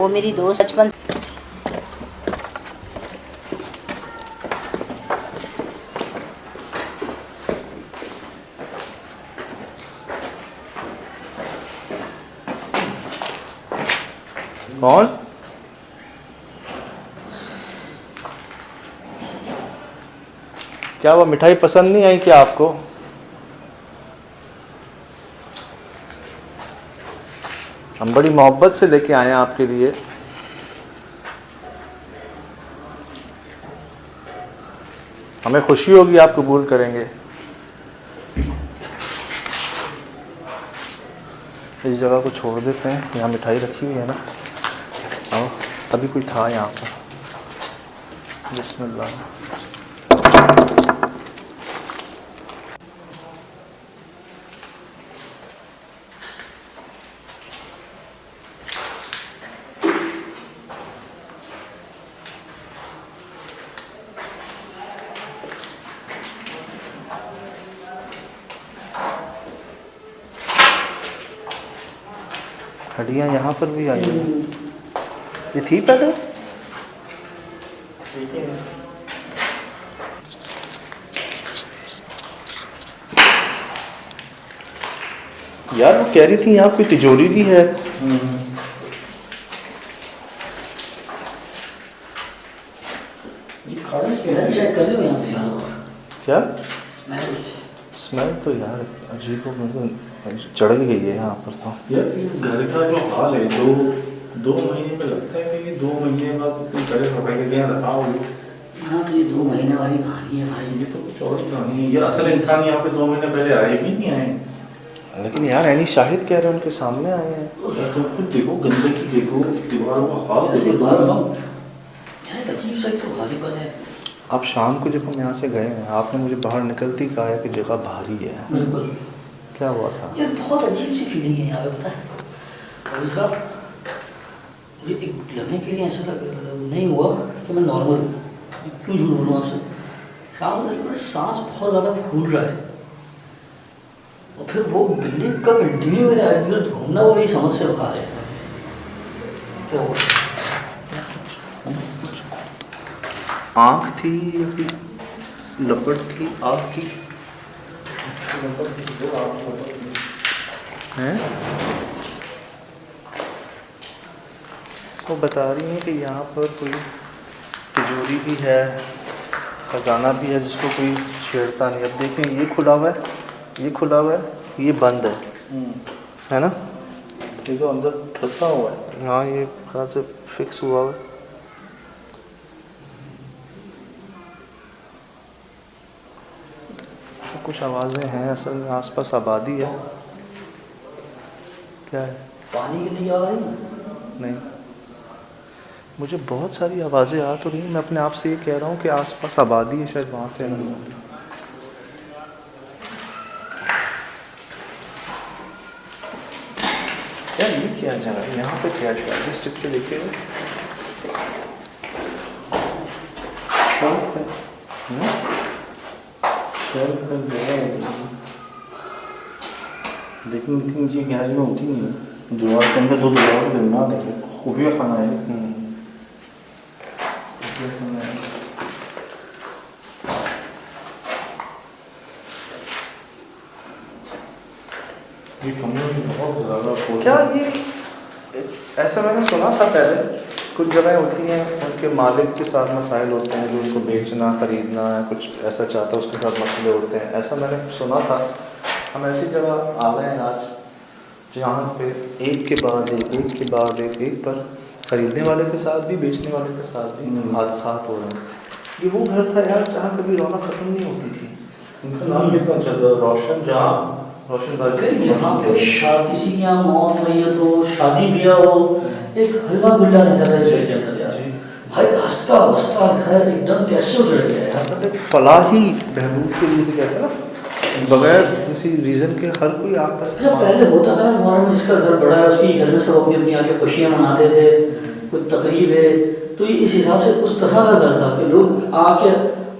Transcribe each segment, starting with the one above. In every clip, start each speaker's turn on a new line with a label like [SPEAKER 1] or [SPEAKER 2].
[SPEAKER 1] वो मेरी दोस्त बचपन
[SPEAKER 2] कौन? क्या वो मिठाई पसंद नहीं आई क्या आपको? हम बड़ी मोहब्बत से लेके आए हैं आपके लिए। हमें खुशी होगी आप कबूल करेंगे। इस जगह को छोड़ देते हैं, यहाँ मिठाई रखी हुई है ना। आओ, अभी कोई था यहाँ पर। बिस्मिल्लाह। हड्डियाँ यहाँ पर भी आई हैं। ये थी पहले? यार वो कह रही थी यहाँ कोई तिजोरी भी है।
[SPEAKER 3] चेक कर लो यहाँ पे यार।
[SPEAKER 2] क्या
[SPEAKER 3] स्मेल
[SPEAKER 2] स्मेल तो यार अजीब हो, मतलब चढ़ गई है यहाँ पर तो।
[SPEAKER 4] यार इस घर का जो हाल है, दो महीने में लगता है कि 2 महीने बाद कोई करे सफाई का ध्यान रखा होगी।
[SPEAKER 3] हाँ तो ये 2 महीने वाली कहानी है भाई।
[SPEAKER 4] ये तो कुछ और ही कहानी है। ये असल इंसान यहाँ पे 2 महीने पहले आए भी नहीं आए।
[SPEAKER 2] लेकिन यार ऐनी शाहिद कह रहे हैं उनके सामने आए हैं।
[SPEAKER 4] तो कुछ देखो, गंदगी देखो, दीवारों का हाल
[SPEAKER 3] ऐसे
[SPEAKER 4] देखो।
[SPEAKER 3] बात बताऊँ यार, अजीब सा तो हालीपन है।
[SPEAKER 2] अब शाम को जब हम यहाँ से गए हैं, आपने मुझे बाहर निकलती कहा है कि जगह भारी है।
[SPEAKER 3] बिल्कुल
[SPEAKER 2] क्या हुआ था?
[SPEAKER 3] यार बहुत अजीब सी फीलिंग है यहाँ पे, पता है। और दूसरा मुझे एक लम्हे के लिए ऐसा नहीं हुआ कि मैं नॉर्मल हूँ। क्यों झूठ बोलूँ आपसे, शाम को मेरा सांस बहुत ज़्यादा फूल रहा है। और फिर वो बिल्ली का कंटिन्यू मेरे इर्द गिर्द घूमना, वो मेरी समझ से बाहर है। क्या हुआ?
[SPEAKER 2] आँख थी या फिर लपट थी? आँख की हैं? वो बता रही हैं कि यहाँ पर कोई तिजोरी भी है, खजाना भी है जिसको कोई छेड़ता नहीं। अब देखें, ये खुला हुआ है, ये खुला हुआ है, ये बंद है ना?
[SPEAKER 4] ये जो अंदर फंसा हुआ है,
[SPEAKER 2] हाँ ये कहाँ से फिक्स हुआ हुआ है। तो कुछ आवाज़ें हैं, असल में आसपास आबादी है। क्या है?
[SPEAKER 3] पानी की नहीं आ रही ना?
[SPEAKER 2] नहीं, मुझे बहुत सारी आवाज़ें आ तो रही हैं। मैं अपने आप से ये कह रहा हूँ कि आसपास आबादी है, शायद वहाँ से नहीं। यार ये क्या जगह है यहाँ पे? क्या शायद स्टिक से लिखे हुए
[SPEAKER 4] लेकिन इतनी चीज़ें गहराई में होती नहीं है। दीवार के अंदर दो दीवार को देखना देखे, खुफिया खाना है। ये कमरे में बहुत ज़्यादा
[SPEAKER 2] क्या ये? ऐसा मैंने सुना था पहले, कुछ जगह होती हैं उनके मालिक के साथ मसाइल होते हैं, जो उनको बेचना खरीदना है, कुछ ऐसा चाहता है, उसके साथ मसले होते हैं। ऐसा मैंने सुना था। हम ऐसी जगह आ गए हैं आज जहाँ पे एक के बाद एक पर ख़रीदने वाले के साथ भी, बेचने वाले के साथ भी हादसात हो रहे हैं। ये वो घर था यार जहाँ कभी रौनक ख़त्म नहीं होती थी।
[SPEAKER 4] इनका नाम कितना अच्छा था, रोशन जहाँ, रोशन
[SPEAKER 3] अगर यहाँ पे किसी की यहाँ मौत मैयत हो, शादी ब्याह हो, एक हल्ला गुल्ला रहता था इस के अंदर यार। भाई हंसता बसता घर एकदम कैसे उजड़ गया यार।
[SPEAKER 2] फलाही बहबूद के लिए से कहते हैं ना, बगैर किसी रीज़न के हर कोई आता है।
[SPEAKER 3] जब पहले होता था ना नॉर्मल, जिसका घर बड़ा है उसकी घर में सब अपनी अपनी आके खुशियाँ मनाते थे, कोई तकरीब है तो ये इस हिसाब से उस तरह का घर था कि लोग आके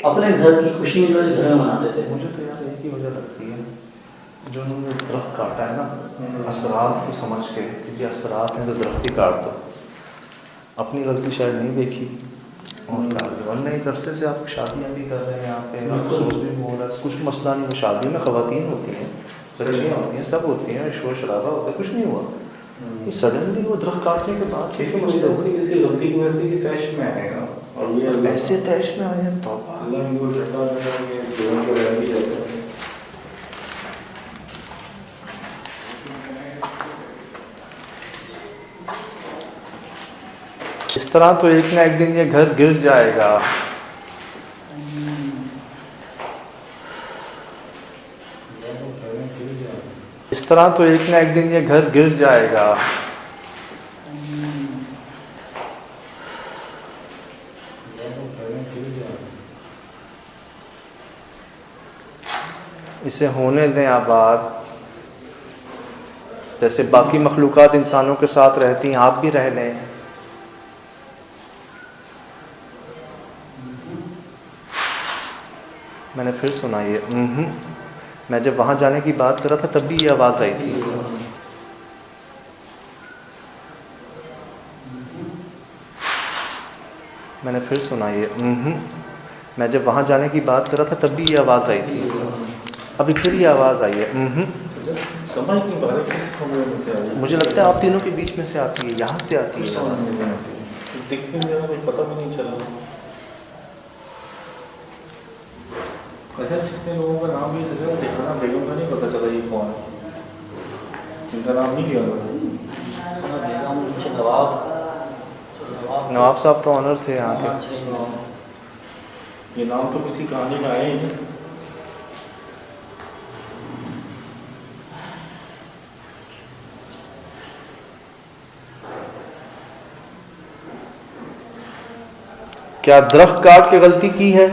[SPEAKER 3] अपने घर की खुशी जो है इस घर में मनाते थे।
[SPEAKER 2] मुझे तो यार एक ही वजह लगती है, जो उन्होंने दरख्त काटा है ना, असरात को समझ के कि ये असरात हैं तो दरख्त ही काट दो, अपनी गलती शायद नहीं देखी और काट दो। वरना एक अरसे से आप शादियाँ भी कर रहे हैं यहाँ पे, अफसोस भी हो रहा है, कुछ मसला नहीं। वो शादी में ख़वातीन होती हैं, बच्चियाँ होती हैं, सब होती हैं, शोर शराबा होता है, कुछ नहीं हुआ। ये सडनली वो दरख्त काटने के बाद
[SPEAKER 4] किसी गलती की वजह से कि तैश में आएगा और ये
[SPEAKER 2] ऐसे तैश में आए हैं, तौबा।
[SPEAKER 4] अल्लाह इनको डरता है, ये जीवन को रह भी जाता है।
[SPEAKER 2] इस तरह तो एक ना एक दिन ये घर गिर जाएगा। इस तरह तो एक ना एक दिन ये घर गिर जाएगा। इसे होने दें आबाद, जैसे बाकी मखलूक़ात इंसानों के साथ रहती हैं, आप भी रह लें। मैंने फिर सुना ये मैं जब वहाँ जाने की बात कर रहा था तब भी ये आवाज़ आई थी। मैंने फिर सुना ये मैं जब वहाँ जाने की बात कर रहा था तब भी ये आवाज़ आई थी, अभी फिर ये आवाज़ आई है।
[SPEAKER 4] समझ नहीं पा रहे किस कमरे में से आ रही है।
[SPEAKER 2] मुझे लगता है आप तीनों के बीच में से आती है, यहाँ से आती है।
[SPEAKER 4] समझ नहीं आती, दिख भी नहीं रहा, कुछ पता भी नहीं चल रहा। अच्छा, जितने लोगों का नाम भी जैसे देखा ना, बेगम का नहीं पता चला ये कौन है, इनका नाम नहीं लिया
[SPEAKER 2] नवाब साहब तो ऑनर थे यहाँ के।
[SPEAKER 4] ये नाम तो किसी कहानी में आए ही नहीं।
[SPEAKER 2] क्या दरख्त काट के गलती की है?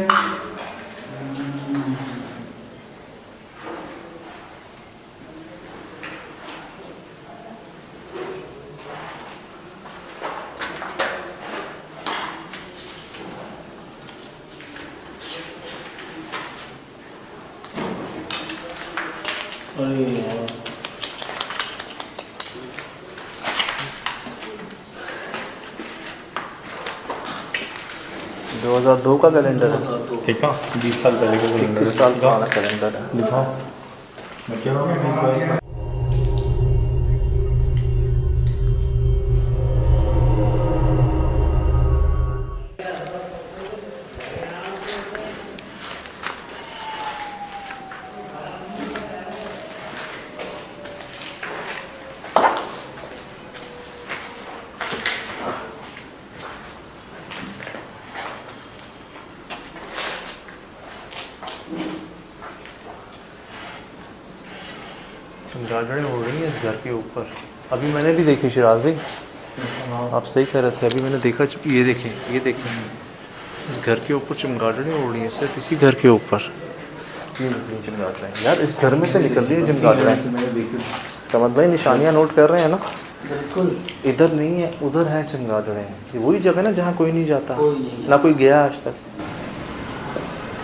[SPEAKER 4] अरे यार,
[SPEAKER 2] 2002 का कैलेंडर है।
[SPEAKER 4] ठीक है, 20 साल पहले का कैलेंडर,
[SPEAKER 2] 21 साल पुराना कैलेंडर है।
[SPEAKER 4] दिखाओ। मैं क्या रहा हूँ 2022
[SPEAKER 2] गार्डन हो रही है इस घर के ऊपर। अभी मैंने भी देखी शिराज भाई, आप सही कह रहे थे, अभी मैंने देखा। ये देखें, ये देखें, इस घर के ऊपर चमगादड़ें उड़ रही हैं, सिर्फ इसी घर के ऊपर ये निकली चमगादड़ें। यार इस घर में से निकल रही है चमगादड़ें। समझ भाई निशानियाँ नोट कर रहे हैं ना?
[SPEAKER 3] बिल्कुल
[SPEAKER 2] इधर नहीं है, उधर है चमगादड़ें। ये वही जगह ना जहाँ कोई नहीं जाता,
[SPEAKER 3] कोई नहीं
[SPEAKER 2] ना कोई गया आज तक।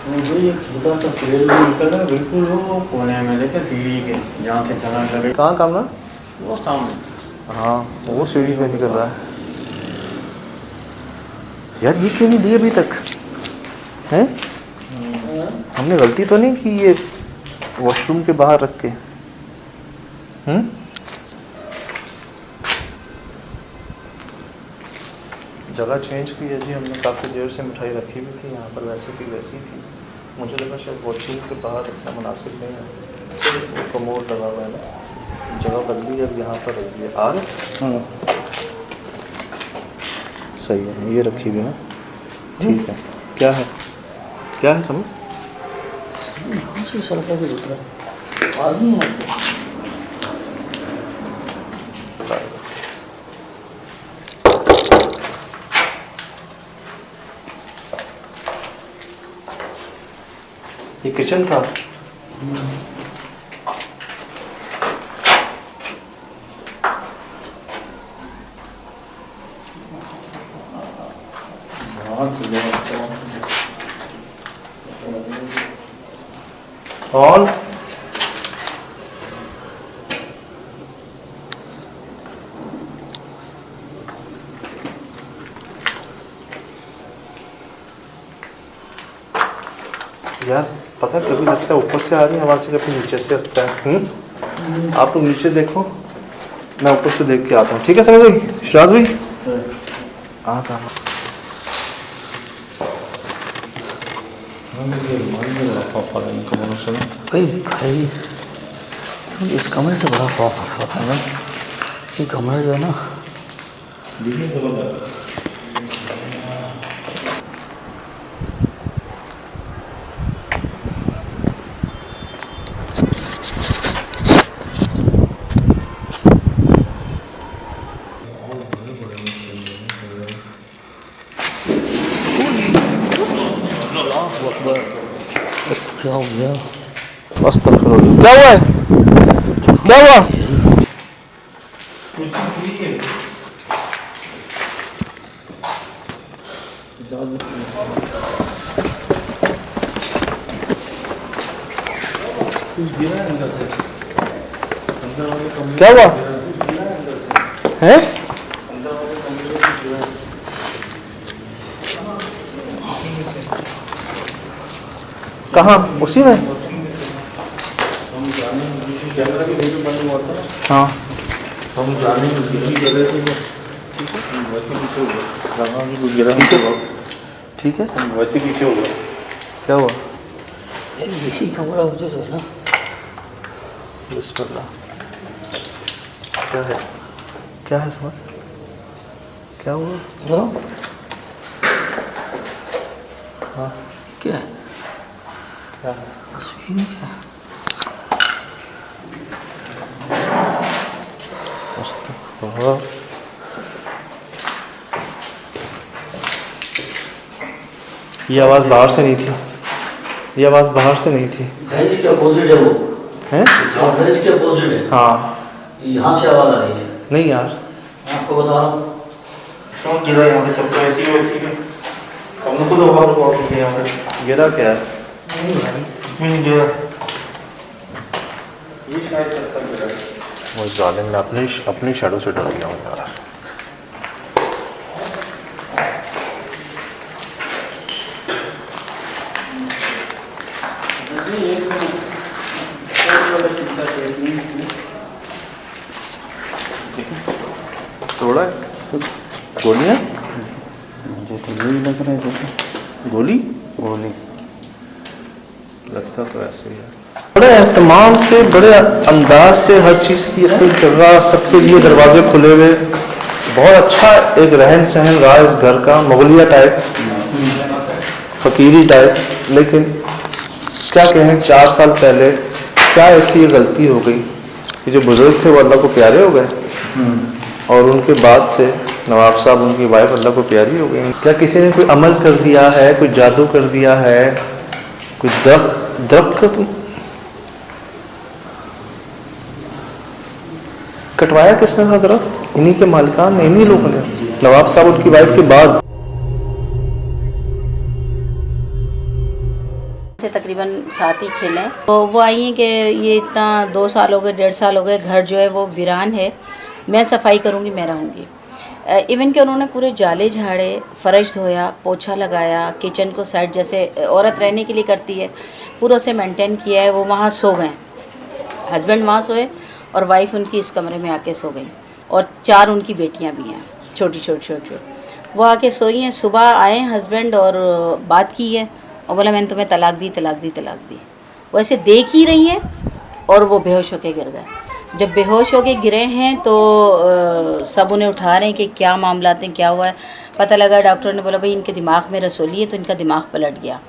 [SPEAKER 4] एक छोटा सा पेड़ भी निकल रहा है बिल्कुल वो कोने में, लेके सीढ़ी के जहाँ से चला लगे
[SPEAKER 2] कहाँ काम ना?
[SPEAKER 4] वो सामने।
[SPEAKER 2] हाँ वो सीढ़ी पे निकल रहा है। यार ये क्यों नहीं दिए अभी तक? हैं? हमने गलती तो नहीं की ये वॉशरूम के बाहर रख के? जगह चेंज की है जी हमने, काफ़ी देर से मिठाई रखी भी थी यहाँ पर, वैसे की वैसी थी। मुझे लगा शायद वॉशरूम के बाहर रखना मुनासिब नहीं है, वो कमोड लगा हुआ है ना, जगह बदली अब यहाँ पर रखी है। आ रहे सही है, ये रखी हुई ना, ठीक है। क्या है, क्या है समझ?
[SPEAKER 3] कौन सी सड़क पे दूसरा आवाज़ नहीं है?
[SPEAKER 2] ये किचन था। कौन? यार पता है कभी लगता है ऊपर से आ रही है आवाज़ से, कभी नीचे से लगता है। आप लोग नीचे देखो, मैं ऊपर से देख के आता हूँ, ठीक है? समझ गई शिराज भाई? आता हूँ।
[SPEAKER 3] भाई इस कमरे से बड़ा खौफ आ रहा था ना, ये कमरा जो है ना, क्या हो गया?
[SPEAKER 2] अस्तगफिरुल्लाह। क्या हुआ है? क्या हुआ? क्या हुआ है? कहाँ? उसी में? हाँ
[SPEAKER 4] हम जाने की जगह से
[SPEAKER 2] ठीक है।
[SPEAKER 4] वैसे पीछे हो गया।
[SPEAKER 2] क्या हुआ?
[SPEAKER 3] यही कमरा मुझे जो है ना,
[SPEAKER 2] बिस्मिल्लाह। क्या है? क्या है समझ? क्या हुआ?
[SPEAKER 3] जरा
[SPEAKER 2] हाँ
[SPEAKER 3] क्या है?
[SPEAKER 2] क्या है?
[SPEAKER 3] तस्वीर में क्या है?
[SPEAKER 2] अस्तगफिरुल्लाह। ये आवाज़ बाहर से नहीं थी, ये आवाज़ बाहर से नहीं थी।
[SPEAKER 3] दहेज के अपोजिट है वो
[SPEAKER 2] हैं?
[SPEAKER 3] दहेज के अपोजिट है।
[SPEAKER 2] हाँ
[SPEAKER 3] यहाँ से आवाज़ आ रही है,
[SPEAKER 2] नहीं यार,
[SPEAKER 3] मैं आपको बता रहा हूँ।
[SPEAKER 4] क्यों गिरा यहाँ पे? सब ऐसी वैसी में हमने खुद आवाज बहुत की यहाँ पे।
[SPEAKER 2] गिरा क्या है?
[SPEAKER 3] नहीं भाई,
[SPEAKER 4] नहीं गिरा, ये शायद पत्थर गिरा है।
[SPEAKER 2] वो जालिम ने अपनी शैडो से डर गया हूँ यार। तोड़ा है गोलियाँ?
[SPEAKER 3] मुझे तो यही लग रहा है जैसे
[SPEAKER 2] गोली
[SPEAKER 3] गोली।
[SPEAKER 2] लगता तो ऐसे ही है। बड़े एहतमाम से, बड़े अंदाज से हर चीज़ की अपनी जगह, सबके लिए दरवाजे खुले हुए, बहुत अच्छा एक रहन सहन रहा इस घर का, मुगलिया टाइप, फकीरी टाइप। लेकिन क्या कहें, 4 साल पहले क्या ऐसी गलती हो गई कि जो बुजुर्ग थे वो अल्लाह को प्यारे हो गए, और उनके बाद से नवाब साहब, उनकी वाइफ अल्लाह को प्यारी हो गई। क्या किसी ने कोई अमल कर दिया है, कोई जादू कर दिया है, कोई दरख्त कटवाया किसने था दरख्त? इन्हीं के मालिकान ने, इन्हीं लोगों ने, नवाब साहब उनकी वाइफ के बाद।
[SPEAKER 1] से तकरीबन साथ ही खेलें तो वो आई हैं कि ये इतना 2 साल हो गए, 1.5 साल हो गए, घर जो है वो वीरान है, मैं सफाई करूँगी, मैं रहूँगी। इवन कि उन्होंने पूरे जाले झाड़े, फ़र्श धोया, पोछा लगाया, किचन को साइड जैसे औरत रहने के लिए करती है पूरा उसे मेंटेन किया है। वो वहाँ सो गए, हस्बैंड वहाँ सोए और वाइफ उनकी इस कमरे में आके सो गई, और 4 उनकी बेटियाँ भी हैं, छोटी छोटी। वो आके सोई हैं। सुबह आए हस्बैंड और बात की है और बोला मैंने तुम्हें तलाक दी। वो ऐसे देख ही रही हैं और वो बेहोश होके गिर गए। जब बेहोश होके गिरे हैं तो सब उन्हें उठा रहे हैं कि क्या मामला है, क्या हुआ है। पता लगा, डॉक्टर ने बोला भाई इनके दिमाग में रसोली है, तो इनका दिमाग पलट गया।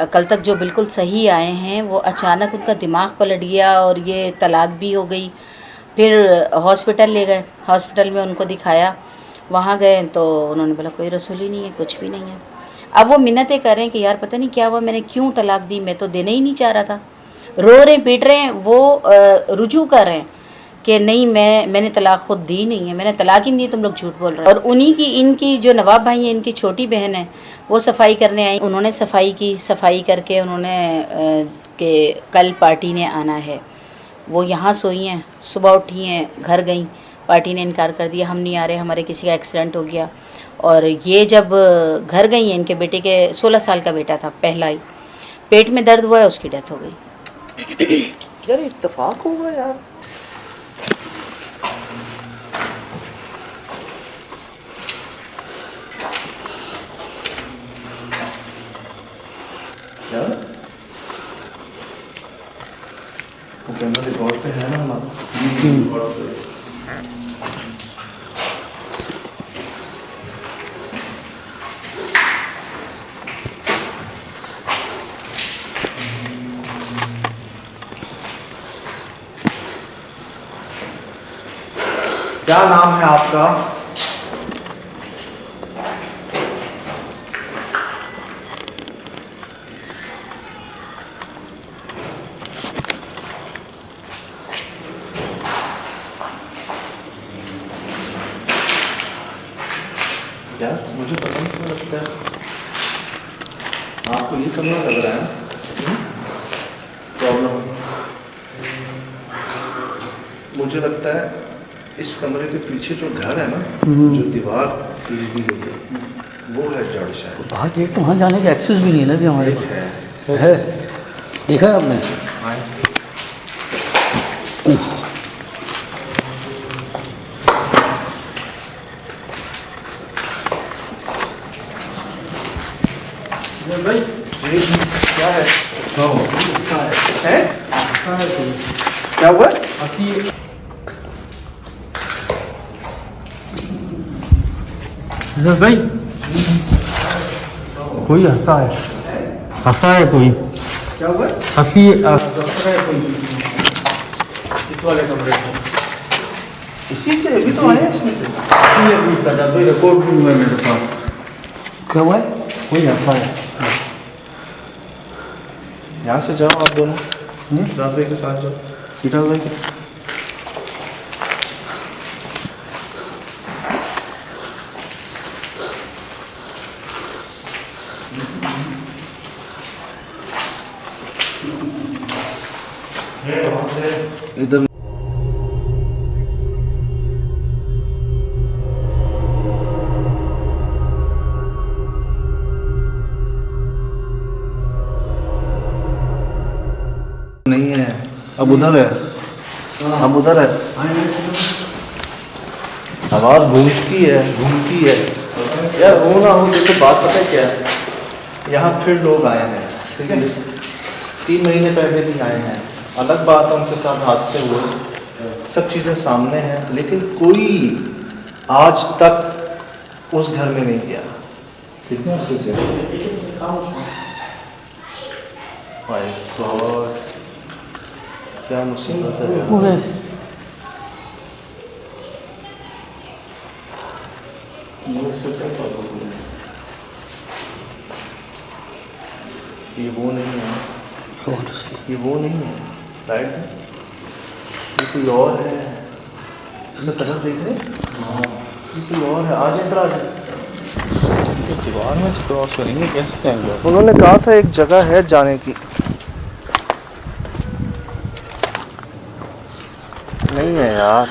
[SPEAKER 1] कल तक जो बिल्कुल सही आए हैं वो अचानक उनका दिमाग पलट गया और ये तलाक भी हो गई। फिर हॉस्पिटल ले गए, हॉस्पिटल में उनको दिखाया, वहाँ गए तो उन्होंने बोला कोई रसोली नहीं है, कुछ भी नहीं है। अब वो मिन्नतें कर रहे हैं कि यार पता नहीं क्या हुआ, मैंने क्यों तलाक दी, मैं तो देना ही नहीं चाह रहा था। रो रहे पीट रहे हैं, वो रुजू कर रहे हैं कि नहीं मैंने तलाक खुद दी नहीं है, मैंने तलाक ही नहीं दी, तुम लोग झूठ बोल रहे हो। और उन्हीं की, इनकी जो नवाब भाई हैं, इनकी छोटी बहन है, वो सफाई करने आई। उन्होंने सफाई की, सफाई करके उन्होंने कि कल पार्टी ने आना है, वो यहाँ सोई हैं। सुबह उठी हैं, घर गई, पार्टी ने इनकार कर दिया, हम नहीं आ रहे, हमारे किसी का एक्सीडेंट हो गया। और ये जब घर गई हैं, इनके बेटे के 16 साल का बेटा था, पहला ही पेट में दर्द हुआ है, उसकी डेथ हो गई।
[SPEAKER 2] यार इत्तेफाक होगा यार। यार वो कैमरा रिकॉर्ड पे है ना हमारा। क्या नाम है आपका? यार मुझे पता नहीं क्यों लगता है आपको ये कमरा लग रहा है प्रॉब्लम। मुझे लगता है इस कमरे के पीछे जो घर है ना, जो दीवार खींच दी गई है, वो है जड़ शायद।
[SPEAKER 3] बात ये कि वहाँ जाने का एक्सेस भी नहीं है ना अभी हमारे
[SPEAKER 2] एक
[SPEAKER 3] है। देखा है आपने?
[SPEAKER 2] भाई क्या है? है? क्या हुआ?
[SPEAKER 5] भाई कोई हंसा है कोई
[SPEAKER 2] क्या हुआ?
[SPEAKER 5] हंसी है कोई इस वाले कमरे में।
[SPEAKER 2] इसी से अभी तो आए हैं इसमें से।
[SPEAKER 5] ये अभी सजा कोई रिकॉर्ड भी हुआ है मेरे पास।
[SPEAKER 3] क्या हुआ है?
[SPEAKER 5] कोई हंसा है।
[SPEAKER 2] यहाँ से जाओ आप दोनों, रात भाई के साथ जाओ।
[SPEAKER 5] सीता भाई
[SPEAKER 2] इधर नहीं है, अब उधर है, अब उधर है। आवाज गूंजती है, घूमती है। यार हो ना हो, देखो बात पता है क्या है, यहाँ फिर लोग आए हैं, ठीक है, 3 महीने पहले भी आए हैं। अलग बात है उनके साथ हादसे हुए, सब चीज़ें सामने हैं, लेकिन कोई आज तक उस घर में नहीं गया।
[SPEAKER 4] कितने अर्से से?
[SPEAKER 2] माय गॉड, क्या मुसीबत है यार। ये वो नहीं है, ये वो नहीं है, राइट है, ये कोई और है। इसका कलर देख रहे हैं, ये कोई और है। आ जाए इधर, आ जाए।
[SPEAKER 4] दीवार में से क्रॉस करेंगे कैसे जाएंगे?
[SPEAKER 2] उन्होंने कहा था एक जगह है जाने की, नहीं है यार।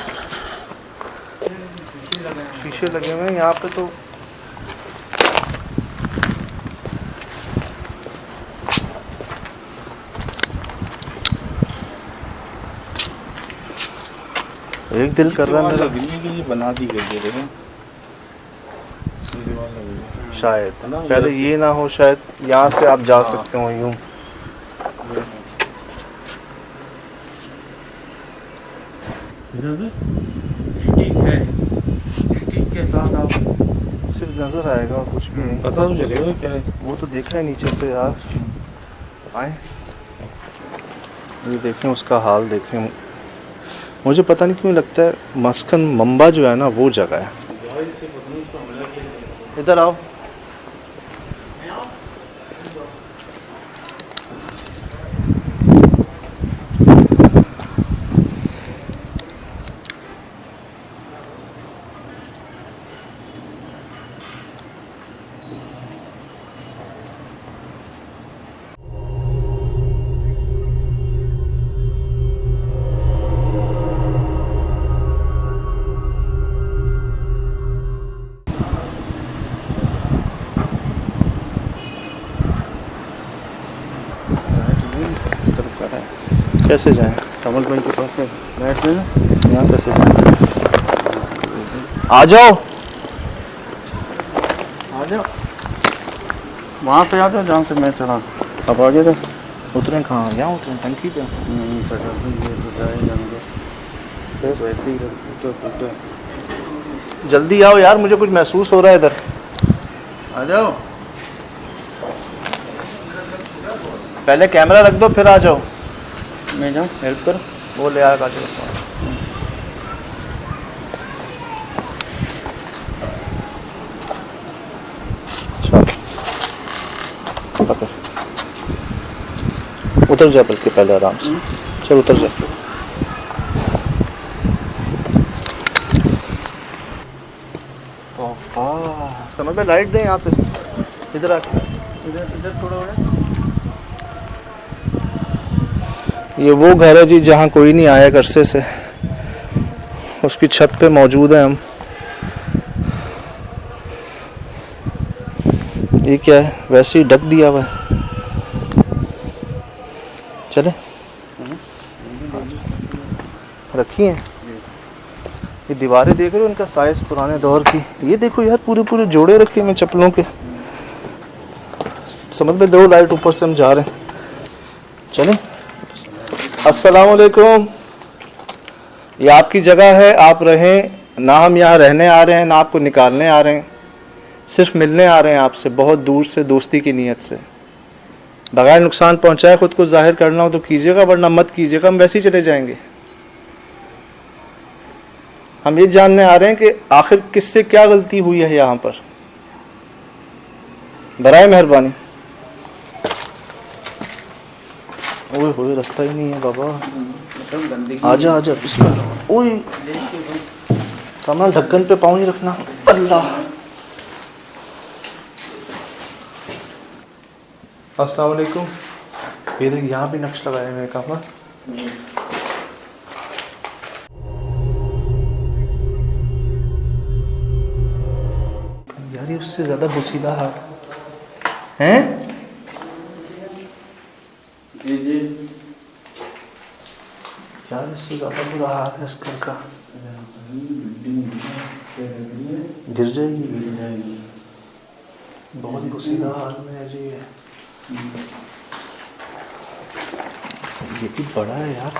[SPEAKER 2] शीशे लगे हुए हैं यहाँ पे तो। एक दिल कर रहा है मेरा,
[SPEAKER 4] के लिए बना दी गई है, देखो दीवार लगी है।
[SPEAKER 2] शायद
[SPEAKER 4] है ना,
[SPEAKER 2] पहले ये ना हो, शायद यहाँ से आप जा सकते हो यूं।
[SPEAKER 5] स्टिक है, स्टिक के साथ आप
[SPEAKER 2] सिर्फ नजर आएगा और कुछ भी नहीं।
[SPEAKER 4] पता तो चलेगा क्या है।
[SPEAKER 2] वो तो देखा है नीचे से यार। आए, ये देखें उसका हाल देखें। मुझे पता नहीं क्यों लगता है मस्कन मंबा जो है ना, वो जगह है। इधर आओ। कैसे जाएं?
[SPEAKER 4] कमल भाई के पास से बैठ लेना।
[SPEAKER 2] यहाँ कैसे जाएं? आ जाओ।
[SPEAKER 4] आ जाओ, वहाँ पे आ जाओ जहाँ से मैं चढ़ा। अब आगे तो
[SPEAKER 2] उतरें कहाँ? यहाँ उतरें टंकी पे?
[SPEAKER 4] नहीं सर, ये तो जाए जाएंगे तो वैसे ही तो
[SPEAKER 2] जल्दी आओ यार, मुझे कुछ महसूस हो रहा है इधर।
[SPEAKER 4] आ जाओ।
[SPEAKER 2] पहले कैमरा रख दो फिर आ जाओ।
[SPEAKER 4] मैं जाऊँ हेल्प करो?
[SPEAKER 2] वो ले आया काजल सामान। चल पकड़, उतर जा बल्कि पहले आराम से। चल उतर जा। समझ में लाइट दे यहाँ से, इधर आके।
[SPEAKER 4] इधर थोड़ा हो।
[SPEAKER 2] ये वो घर है जी जहाँ कोई नहीं आया अरसे से। उसकी छत पे मौजूद है हम। ये क्या है? वैसे ही ढक दिया हुआ है। चले रखी हैं। ये दीवारें देख रहे हो, उनका साइज पुराने दौर की। ये देखो यार, पूरे पूरे जोड़े रखे हैं चप्पलों के। समझ में दो, लाइट ऊपर से हम जा रहे हैं। चलें। अस्सलाम वालेकुम। ये आपकी जगह है, आप रहें ना। हम यहाँ रहने आ रहे हैं ना आपको निकालने आ रहे हैं, सिर्फ मिलने आ रहे हैं आपसे, बहुत दूर से, दोस्ती की नीयत से। बगैर नुकसान पहुँचाए खुद को जाहिर करना हो तो कीजिएगा, वरना मत कीजिएगा, हम वैसे ही चले जाएंगे। हम ये जानने आ रहे हैं कि आखिर किससे क्या गलती हुई है यहाँ पर, बराए मेहरबानी। ओए होए, रास्ता ही नहीं है बाबा। आजा आजा, बिस्मिल्लाह। ओए कमल, ढक्कन पे पाँव नहीं रखना। अल्लाह। अस्सलाम वालेकुम। ये देख, यहाँ भी नक्श लगाए हुए हैं कमल। यार ये उससे ज़्यादा बुसीदा हाल हैं।
[SPEAKER 4] जी जी।
[SPEAKER 2] यार इससे ज़्यादा बुरा हाल है इस घर का। गिर जाएगी। बहुत बुसीदा हाल में है जी ये भी बड़ा है यार।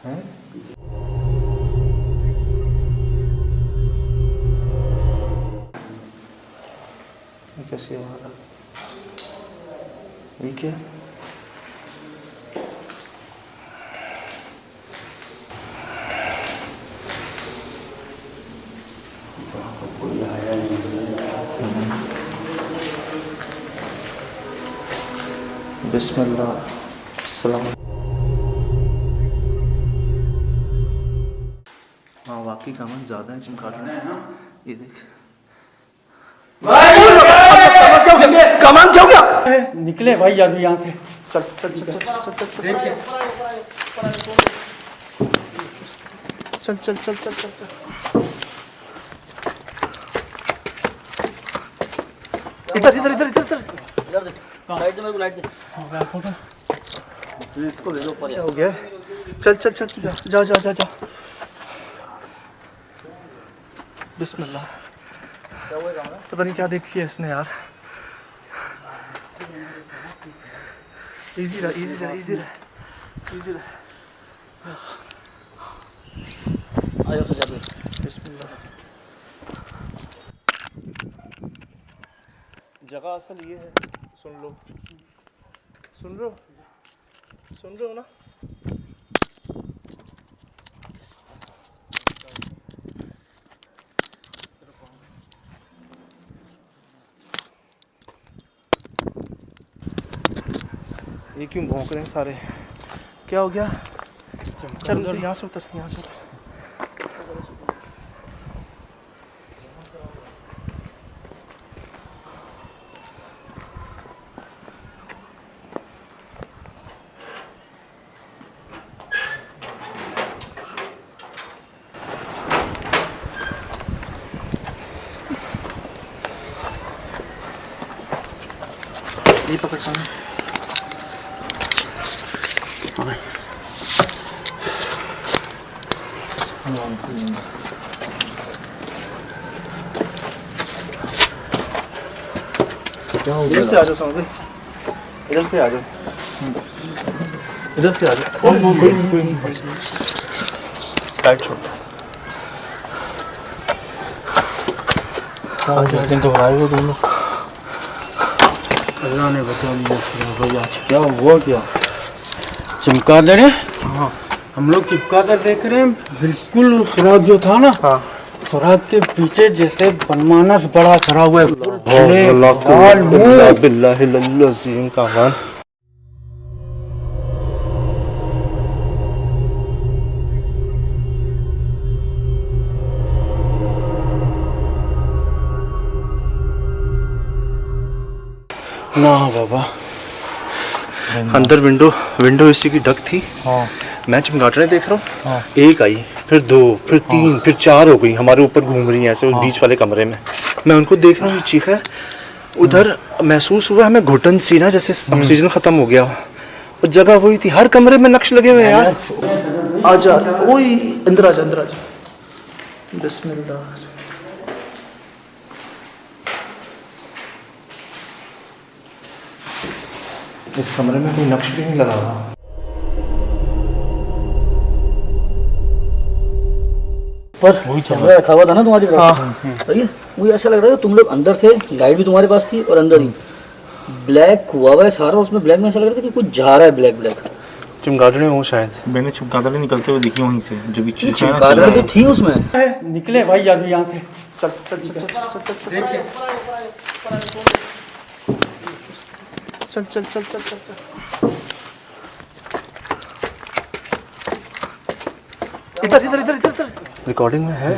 [SPEAKER 2] हैं? ये कैसी आवाज़ आ गई? ये क्या है? बिस्मिल्लाह। सलाम। हाँ वाकई कामन ज़्यादा है चमकादड़। ये देख। कमान क्या हो गया?
[SPEAKER 5] निकले भाई अभी यहाँ से।
[SPEAKER 2] चल चल चल चल चल चल चल चल चल चल चल चल। इधर इधर इधर इधर इधर।
[SPEAKER 3] लाइट दे, मेरे को लाइट दे। इसको ले लो ऊपर।
[SPEAKER 2] क्या हो गया? चल चल चल जा जा जा जा जा। बिस्मिल्लाह। पता नहीं क्या देख लिया इसने यार। इजी रहा, इजी रहा, इजी रहा, इजी रहा।
[SPEAKER 3] आ जाओ सजा पे।
[SPEAKER 2] बिस्मिल्लाह। जगह असल ये है, सुन लो, सुन रहे हो, सुन रहे हो ना? ये क्यों भौंक रहे हैं सारे? क्या हो गया? चल उतर, यहाँ से उतर, यहाँ से उतर। ये पकड़ सामने।
[SPEAKER 4] क्या हो
[SPEAKER 2] इधर से आ जाओ समझ भाई, इधर से आ जाओ, इधर से आ जाओ। टाइट छोड़।
[SPEAKER 4] घबराए हो तुम लोग?
[SPEAKER 3] अल्लाह ने बचा लिया भाई। आज क्या हुआ क्या? चमका दे रहे।
[SPEAKER 5] हाँ, हम लोग चिपका कर देख रहे हैं, बिल्कुल सुराग जो था ना,
[SPEAKER 2] हाँ
[SPEAKER 5] सुराग के पीछे जैसे बनमानस बड़ा खड़ा हुआ है।
[SPEAKER 2] बिल्लाहिल्लज़ीम कामान।
[SPEAKER 5] ना बाबा,
[SPEAKER 2] अंदर विंडो इसी की ढक थी।
[SPEAKER 4] हाँ
[SPEAKER 2] मैं चमगादड़ें देख रहा हूँ।
[SPEAKER 4] हाँ।
[SPEAKER 2] एक आई, फिर 2, फिर 3, फिर 4 हो गई हमारे ऊपर घूम रही हैं ऐसे उस बीच वाले कमरे में। मैं उनको देख रहा हूँ, ये चीखा है। उधर महसूस हुआ हमें घुटन सी ना, जैसे ऑक्सीजन खत्म हो गया हो। और जगह वही थी, हर कमरे में नक्श लगे हुए हैं यार। आजा, ओए अंदर आजा, अंदर आजा। बिस्मिल्लाह। इस कमरे में कोई नक्श भी नहीं लगा हुआ।
[SPEAKER 3] पर कैमरा रखा हुआ था ना तुम्हारी तरफ। सही है। मुझे ऐसा लग रहा है तुम लोग अंदर थे, लाइट भी तुम्हारे पास थी और अंदर ही ब्लैक हुआ हुआ है सारा। उसमें ब्लैक में ऐसा लग रहा था कि कुछ जा रहा है ब्लैक ब्लैक।
[SPEAKER 2] चमगादड़ें हो शायद।
[SPEAKER 4] मैंने चमगादड़ें निकलते हुए दिखी वहीं से, जो भी चीज़
[SPEAKER 3] चमगादड़ तो थी उसमें।
[SPEAKER 5] निकले भाई अभी यहाँ से।
[SPEAKER 2] चल चल चल चल चल चल चल चल चल चल चल। इधर इधर इधर इधर। रिकॉर्डिंग में है।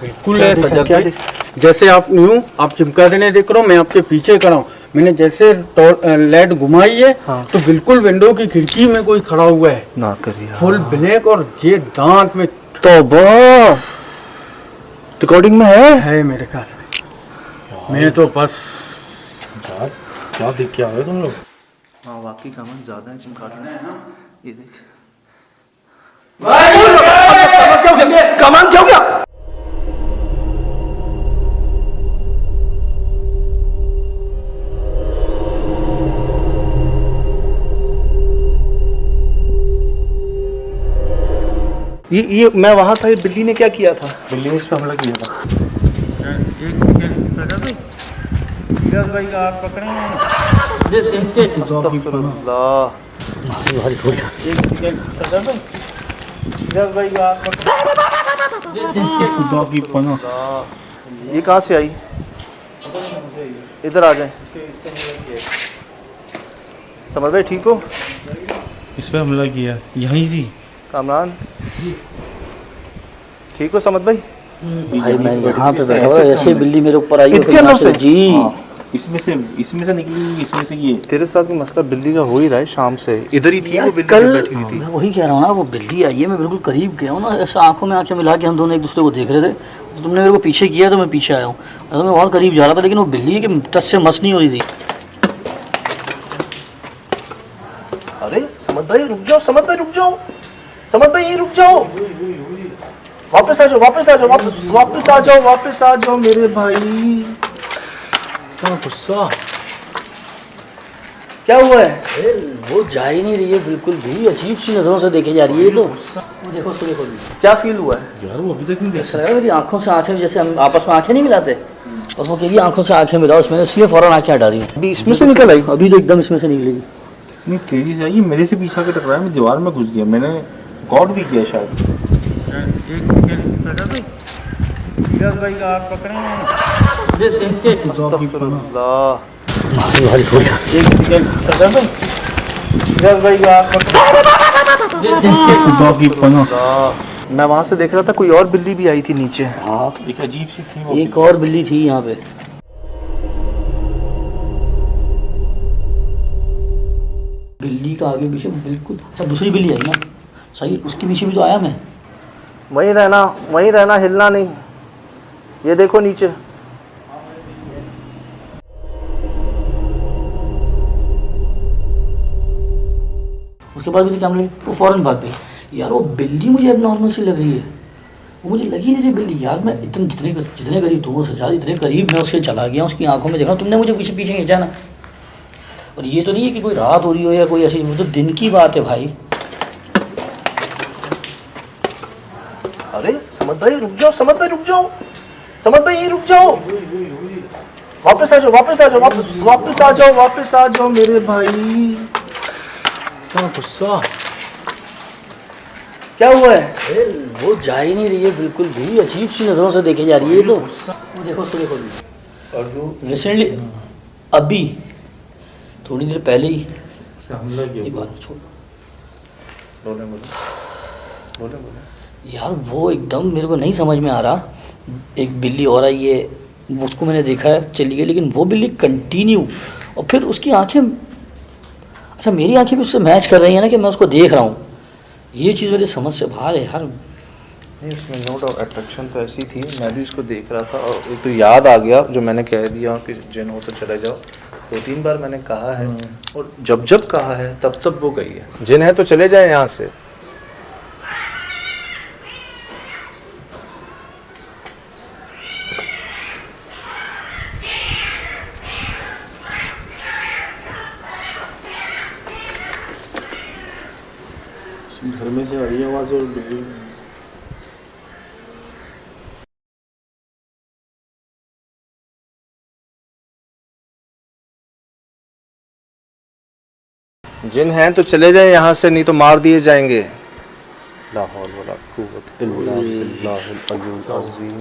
[SPEAKER 5] बिल्कुल है सजग भाई। जैसे आप यूं आप चिपका देने देख रहे हो, मैं आपके पीछे खड़ा हूँ। मैंने जैसे लाइट घुमाई है,
[SPEAKER 2] हाँ।
[SPEAKER 5] तो बिल्कुल विंडो की खिड़की में कोई खड़ा हुआ है,
[SPEAKER 2] ना करिए।
[SPEAKER 5] फुल ब्लैक, और ये दांत में
[SPEAKER 2] तौबा। रिकॉर्डिंग में है
[SPEAKER 5] मेरे ख्याल में। मैं तो बस
[SPEAKER 4] क्या देख के आ गए तुम लोग?
[SPEAKER 2] हाँ वाकई कामन ज्यादा है चमगादड़ें। ये देख। कामन क्या हो गया? ये मैं वहां था, ये बिल्ली ने क्या किया था?
[SPEAKER 4] बिल्ली ने इस पे हमला किया था।
[SPEAKER 5] एक सेकंड सजग भाई, सीरज भाई का हाथ पकड़े।
[SPEAKER 2] अस्तगफिरुल्लाह।
[SPEAKER 3] भारी थोड़ी
[SPEAKER 5] एक सेकंड सजग भाई, सीरज भाई का हाथ पकड़े।
[SPEAKER 4] खुदा की पनाह।
[SPEAKER 2] ये कहाँ से आई? इधर आ जाए। समझ भाई ठीक हो?
[SPEAKER 4] इस पे हमला किया यहीं थी।
[SPEAKER 2] कामरान ठीक हो समझ भाई?
[SPEAKER 3] भाई मैं यहाँ पे बैठा हुआ, ऐसे बिल्ली मेरे ऊपर आई।
[SPEAKER 2] इसके अंदर से?
[SPEAKER 3] जी
[SPEAKER 4] इसमें से निकली, इसमें से ये।
[SPEAKER 2] तेरे साथ भी मसला बिल्ली का हो ही रहा है। शाम से इधर ही थी वो बिल्ली,
[SPEAKER 3] कल
[SPEAKER 2] बैठी हुई थी।
[SPEAKER 3] मैं वही कह रहा हूँ ना, वो बिल्ली आई है, मैं बिल्कुल करीब गया हूँ ना, ऐसा आंखों में आंखें मिला के हम दोनों एक दूसरे को देख रहे थे। तो तुमने मेरे को पीछे किया तो मैं पीछे आया हूँ, तो मैं और करीब जा रहा था, लेकिन वो बिल्ली है कि टच से मस नहीं हो रही थी।
[SPEAKER 2] अरे समझ भाई रुक जाओ, समझ भाई रुक जाओ, समझ भाई ये रुक जाओ। वापस आ जाओ, वापस आ जाओ, वापस आ जाओ, वापस आ जाओ मेरे भाई।
[SPEAKER 4] क्या गुस्सा?
[SPEAKER 2] क्या हुआ है?
[SPEAKER 3] वो जा ही नहीं रही है बिल्कुल भी, अजीब सी नज़रों से देखे जा रही है। तो वो देखो उसको देखो,
[SPEAKER 2] क्या फील हुआ है?
[SPEAKER 4] यार वो अभी तक नहीं
[SPEAKER 3] ऐसा लगा मेरी आंखों से आंखें, जैसे हम आपस में आंखें नहीं मिलाते, और वो कह रही आंखों से आंखें मिलाओ, उसमें इसलिए फौरन आंखें हटा दी।
[SPEAKER 2] अभी इसमें से निकल आई?
[SPEAKER 3] अभी तो एकदम इसमें से निकलेगी।
[SPEAKER 4] नहीं तेजी से आई, मेरे से पीछा के टकराया, मैं दीवार में घुस गया। मैंने गॉड भी किया शायद।
[SPEAKER 5] एक सेकंड सजग भाई, सीरज भाई का हाथ पकड़े।
[SPEAKER 2] अस्तगफिरुल्लाह।
[SPEAKER 3] भारी थोड़ी
[SPEAKER 5] एक सेकंड सजग भाई, सीरज भाई का हाथ पकड़े।
[SPEAKER 4] खुदा की पनाह।
[SPEAKER 2] मैं वहां से देख रहा था, कोई और बिल्ली भी आई थी नीचे।
[SPEAKER 3] हाँ,
[SPEAKER 4] एक अजीब सी थी वो।
[SPEAKER 3] एक और बिल्ली थी यहाँ पे। बिल्ली का आगे पीछे बिल्कुल। अच्छा दूसरी बिल्ली आई ना, सही, उसके पीछे भी तो आया मैं।
[SPEAKER 2] वहीं रहना, हिलना नहीं। ये देखो नीचे।
[SPEAKER 3] उसके बाद भी क्या लगी, वो फ़ौरन भाग गई। यार वो बिल्ली मुझे अब नॉर्मल सी लग रही है, वो मुझे लगी नहीं थी बिल्ली। यार मैं इतने जितने करीब तुमको सजा, इतने करीब मैं उसके चला गया, उसकी आंखों में देखा, तुमने मुझे पीछे पीछे खींचा ना। और ये तो नहीं है कि कोई रात हो रही हो या कोई ऐसी, वो तो दिन की बात है भाई।
[SPEAKER 2] अरे समद भाई रुक जाओ, समद भाई रुक जाओ, समद भाई रुक जाओ, वापस आ जाओ, वापस आ जाओ, वापस आ जाओ, वापस आ जाओ मेरे भाई।
[SPEAKER 5] क्या गुस्सा,
[SPEAKER 2] क्या हुआ है?
[SPEAKER 3] अरे वो जा ही नहीं रही है बिल्कुल भी, अजीब सी नज़रों से देखे जा रही है। तो वो देखो उसको देखो,
[SPEAKER 2] और जो
[SPEAKER 3] रिसेंटली अभी थोड़ी देर पहले ही
[SPEAKER 4] हमला
[SPEAKER 3] ये
[SPEAKER 4] किया।
[SPEAKER 3] बात छोड़।
[SPEAKER 2] बोले बोले बोले बोले।
[SPEAKER 3] यार वो एकदम मेरे को नहीं समझ में आ रहा, एक बिल्ली और आई है, उसको मैंने देखा है चली गई, लेकिन वो बिल्ली कंटिन्यू, और फिर उसकी आंखें, अच्छा मेरी आंखें भी उससे मैच कर रही हैं ना कि मैं उसको देख रहा हूँ। ये चीज़ मेरी समझ से बाहर है यार।
[SPEAKER 2] नहीं उसमें नो डाउट अट्रैक्शन तो ऐसी थी, मैं भी उसको देख रहा था। और एक तो याद आ गया जो मैंने कह दिया कि जिन हो तो चले जाओ, 2-3 बार मैंने कहा है, और जब जब कहा है तब तब वो गई है। जिन है तो चले जाए यहाँ से।
[SPEAKER 4] घर में से आ रही है आवाज़ और बिल्ली
[SPEAKER 2] जिन हैं तो चले जाए यहाँ से, नहीं तो मार दिए जाएंगे। ला हौल वला कुव्वत इल्ला बिल्लाहिल अलिय्युल अज़ीम।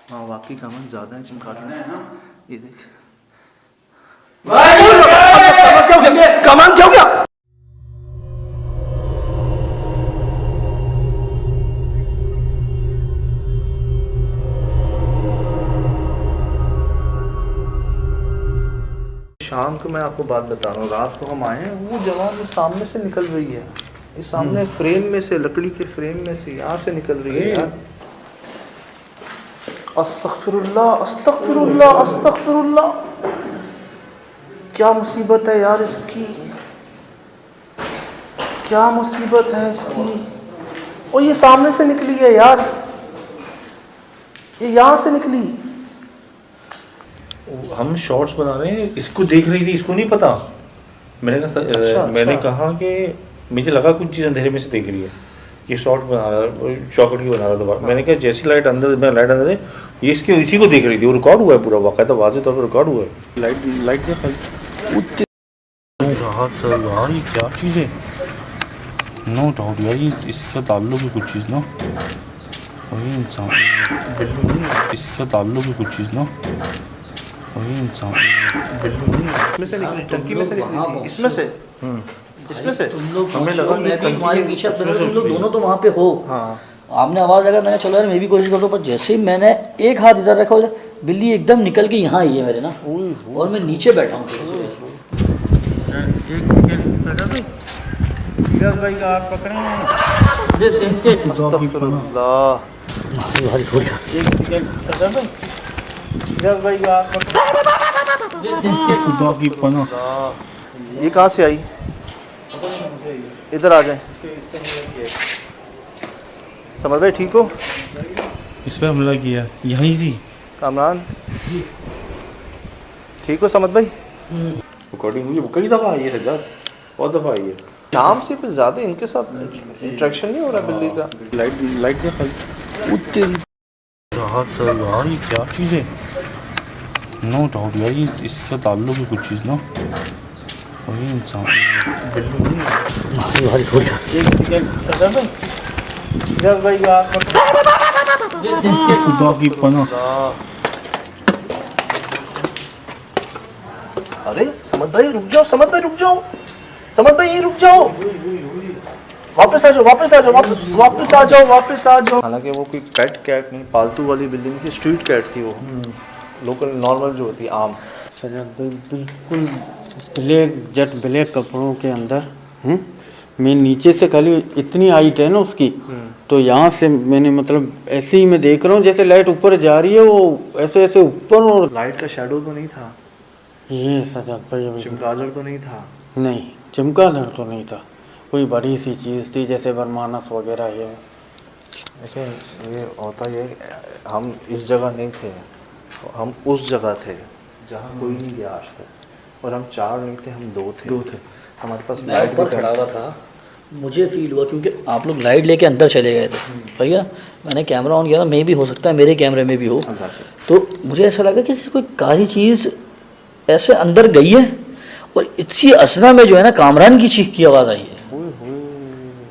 [SPEAKER 2] हाँ वाकई कमन ज़्यादा है चमकाने में। ये देख कमान क्या हो गया? शाम को मैं आपको बात बता रहा हूँ, रात को हम आए हैं, वो जवान ये सामने से निकल रही है, ये सामने फ्रेम में से, लकड़ी के फ्रेम में से यहाँ से निकल रही है यार। अस्तगफिरुल्लाह अस्तगफिरुल्लाह अस्तगफिरुल्लाह, क्या मुसीबत है यार इसकी, क्या मुसीबत है इसकी। और ये सामने से निकली है यार, ये यहाँ से निकली।
[SPEAKER 4] हम शॉर्ट्स बना रहे हैं, इसको देख रही थी, इसको नहीं पता। मैंने कहा
[SPEAKER 2] अच्छा,
[SPEAKER 4] मैंने
[SPEAKER 2] अच्छा।
[SPEAKER 4] कहा कि मुझे लगा कुछ चीज़ अंधेरे में से देख रही है, ये शॉर्ट बना रहा, चौकट की बना रहा था। मैंने कहा जैसी लाइट अंदर, मैं लाइट अंदर ये इसके इसी को देख रही थी। वो रिकॉर्ड हुआ है पूरा, वाक़ाता वाज़ेह तौर पर रिकॉर्ड हुआ है। लाइट क्या सर यार, ये क्या चीज़ है? नो डाउट यार, ये इसका ताल्लुक है कुछ चीज़ ना, वही इंसान इसका ताल्लुक है कुछ चीज़ ना, वही इंसान
[SPEAKER 2] इसमें से निकली, टंकी में से निकली थी, इसमें से, इसमें से।
[SPEAKER 3] तुम लोग
[SPEAKER 2] हमें लगा कि
[SPEAKER 3] मैं भी
[SPEAKER 2] टंकी
[SPEAKER 3] तुम्हारे
[SPEAKER 2] के-
[SPEAKER 3] पीछे, तुम लोग दोनों तो वहाँ पे हो।
[SPEAKER 2] हाँ
[SPEAKER 3] आपने आवाज़ लगा, मैंने चलो यार मैं भी कोशिश करता हूँ, पर जैसे ही मैंने एक हाथ इधर रखा, बिल्ली एकदम निकल के यहाँ आई है मेरे ना, और मैं नीचे बैठा हूँ।
[SPEAKER 5] एक सेकंड सजा भाई, धीरज भाई का हाथ पकड़े,
[SPEAKER 2] अस्तगफिरुल्लाह।
[SPEAKER 3] भाई थोड़ी
[SPEAKER 5] एक सेकंड सजा भाई, धीरज भाई का हाथ पकड़े,
[SPEAKER 4] खुदा की पनाह।
[SPEAKER 2] ये कहाँ से आई? इधर आ जाए। समझ भाई ठीक हो?
[SPEAKER 4] इस पर हमला किया, यहीं थी।
[SPEAKER 2] कामरान ठीक हो समझ भाई?
[SPEAKER 4] रिकॉर्डिंग हुई कई दफ़ा आई है सज्जाद, बहुत दफ़ा आई है।
[SPEAKER 2] शाम से कुछ ज़्यादा इनके साथ इंट्रैक्शन नहीं हो रहा बिल्ली का।
[SPEAKER 4] लाइट क्या खाली सर यार, ये क्या चीज़ है? नो डाउट यार, ये इसका ताल्लुक है कुछ चीज़ ना, वही इंसान
[SPEAKER 3] भाई थोड़ी
[SPEAKER 5] एक सेकंड सजा भाई, धीरज भाई का हाथ पकड़े,
[SPEAKER 4] खुदा की पनाह।
[SPEAKER 2] अरे समझ भाई रुक जाओ, समझ भाई रुक जाओ, समझ भाई रुक जाओ, वापस आ जाओ, वापस आ जाओ, वापस आ जाओ, वापस आ जाओ। हालांकि वो कोई पेट कैट नहीं, पालतू वाली बिल्ली नहीं थी, स्ट्रीट कैट थी वो, लोकल नॉर्मल जो होती है आम।
[SPEAKER 5] सजा बिल्कुल ब्लैक जेट ब्लैक कपड़ों के अंदर। मैं नीचे से खाली इतनी हाइट है ना उसकी, तो यहाँ से मैंने मतलब ऐसे ही मैं देख रहा हूँ जैसे लाइट ऊपर जा रही है, वो ऐसे ऐसे ऊपर, और
[SPEAKER 2] लाइट का शेडो तो नहीं था,
[SPEAKER 5] ये सजाद भाई अभी
[SPEAKER 2] चमगादड़ तो नहीं था?
[SPEAKER 5] नहीं, चमगादड़ तो नहीं था, कोई बड़ी सी चीज़ थी जैसे बरमानस वगैरह है।
[SPEAKER 2] लेकिन ये होता ये, हम इस जगह नहीं थे, हम उस जगह थे जहाँ कोई नहीं गया आज तक, और हम 4 नहीं थे, हम 2 थे। हमारे पास
[SPEAKER 3] मैं
[SPEAKER 2] लाइट
[SPEAKER 3] ऊपर खड़ा हुआ था, मुझे फील हुआ क्योंकि आप लोग लाइट लेके अंदर चले गए थे, भैया मैंने कैमरा ऑन किया था, मे भी हो सकता है मेरे कैमरे में भी हो, तो मुझे ऐसा लगा कि कोई काली चीज़ ऐसे अंदर गई है, और इसी असना में जो है ना कामरान की चीख की आवाज़ आई है।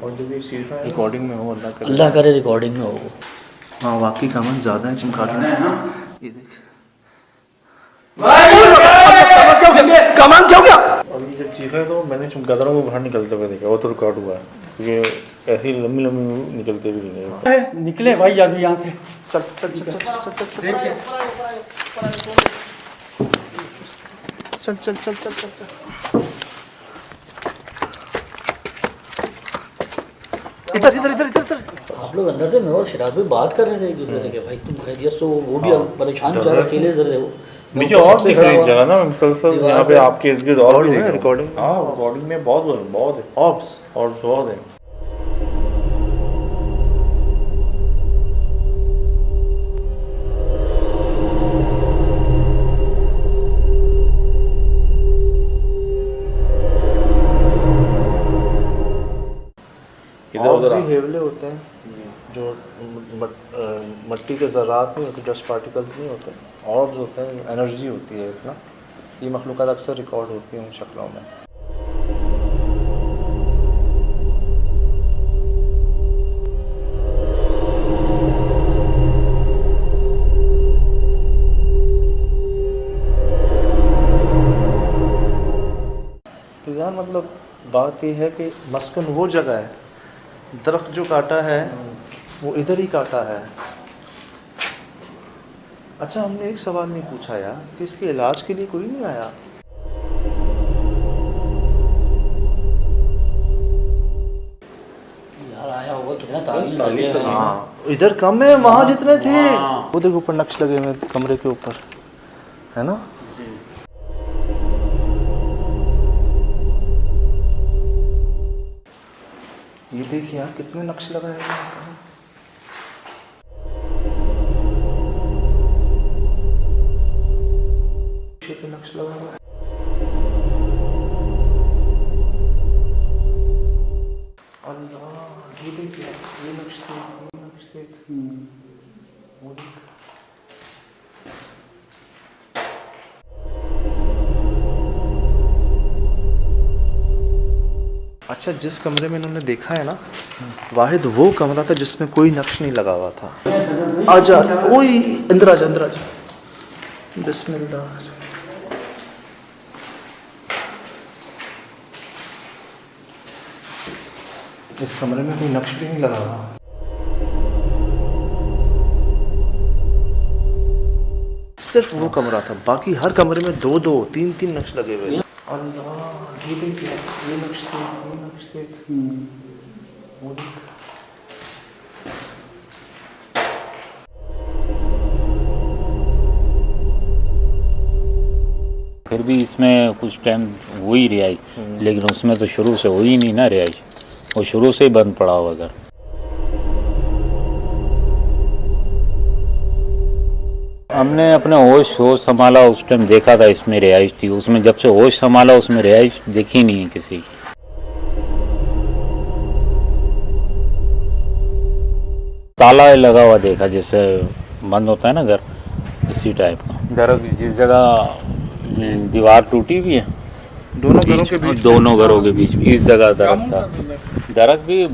[SPEAKER 2] और जब ये चीज़ रिकॉर्डिंग में हो,
[SPEAKER 3] अल्लाह करे रिकॉर्डिंग में हो वो।
[SPEAKER 2] हाँ वाकई कमन ज़्यादा है चमगादड़, ये देख कमान क्या हो गया?
[SPEAKER 4] और ये जब चीखा तो मैंने चमगादड़ों को बाहर निकलते हुए देखा, वो तो रिकॉर्ड हुआ है, क्योंकि ऐसी लंबी लंबी निकलते भी नहीं।
[SPEAKER 5] निकले भाई अभी यहाँ से,
[SPEAKER 2] चल चल चल चल चल चल चल चल चल चल चल इधर इधर इधर इधर इधर।
[SPEAKER 3] आप लोग अंदर थे, मैं और शिराज भाई बात कर रहे थे एक दूसरे से कि भाई तुम खैरियत से हो, वो भी परेशान बेचारे अकेले इधर रहे हो।
[SPEAKER 4] नीचे और दिख रही जगह ना मुसलसल, यहाँ पे आपके इर्द गिर्द और भी
[SPEAKER 2] है रिकॉर्डिंग।
[SPEAKER 4] हाँ रिकॉर्डिंग में बहुत है, ऑब्स और बहुत है।
[SPEAKER 2] इधर हेवले होते हैं जो मट्टी के ज़रात नहीं होते, डस्ट पार्टिकल्स नहीं होते, ऑर्ब्स होते हैं, एनर्जी होती है इतना, ये मखलूक़ात अक्सर रिकॉर्ड होती हैं उन शक्लों में। तो यार मतलब बात ये है कि मस्कन वो जगह है, दरख्त जो काटा है वो इधर ही काटा है। अच्छा हमने एक सवाल नहीं पूछा यार कि इसके इलाज के लिए कोई नहीं आया?
[SPEAKER 3] यार आया होगा, कितना तारीफ लगे हैं।
[SPEAKER 2] हाँ इधर कम है, वहाँ जितने थे वो देखो ऊपर नक्श लगे हुए कमरे के ऊपर, है ना? ये देखिए यार कितने नक्श लगाए हुए हैं, पे नक्श लगा हुआ है। अल्लाह ये देखिए, ये नक्श देख, ये नक्श देख, वो देख। अच्छा जिस कमरे में इन्होंने देखा है ना, वाहिद वो कमरा था जिसमें कोई नक्श नहीं लगा हुआ था। आजा कोई अंदर आजा, अंदर आजा, बिस्मिल्लाह। इस कमरे में कोई नक्श भी नहीं लगा हुआ। सिर्फ वो कमरा था, बाकी हर कमरे में 2-2, 3-3 नक्श लगे हुए थे। अल्लाह ये देखिए, ये नक्श देख, ये नक्श देख, वो देख।
[SPEAKER 6] फिर भी इसमें कुछ टाइम हो ही रिहाइश, लेकिन उसमें तो शुरू से हो ही नहीं ना रिहाइश, वो शुरू से ही बंद पड़ा हुआ घर। हमने अपने होश संभाला, उस टाइम देखा था इसमें रिहाइश थी, उसमें जब से होश संभाला उसमें रिहाइश दिखी नहीं है किसी की। ताला लगा हुआ देखा, जैसे बंद होता है ना घर, इसी टाइप का। दरख्त जिस जगह दीवार टूटी हुई है,
[SPEAKER 2] दोनों घरों के बीच,
[SPEAKER 6] दोनों घरों के बीच इस जगह दरख्त था। दरख्त भी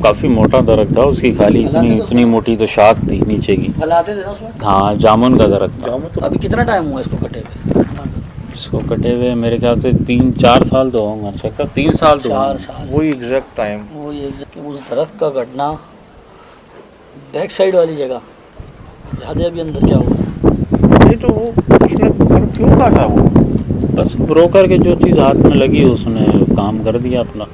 [SPEAKER 6] काफ़ी मोटा दरख्त था, उसकी खाली इतनी मोटी तो शाख थी नीचे की।
[SPEAKER 3] फलाते थे ना उसमें?
[SPEAKER 6] हाँ जामुन का दरख्त था।
[SPEAKER 3] तो अभी कितना टाइम हुआ इसको कटे हुए?
[SPEAKER 6] इसको कटे हुए मेरे ख्याल से 3-4 साल तो होंगे, सकता 3 साल तो
[SPEAKER 3] 4 साल।
[SPEAKER 2] वही एग्जैक्ट टाइम।
[SPEAKER 3] वो ये उस दरख्त का कटना बैक साइड वाली जगह, याद है अभी अंदर क्या हुआ?
[SPEAKER 2] नहीं तो वो उसने क्यों काटा वो?
[SPEAKER 6] बस ब्रोकर के जो चीज़ हाथ में लगी उसने काम कर दिया अपना,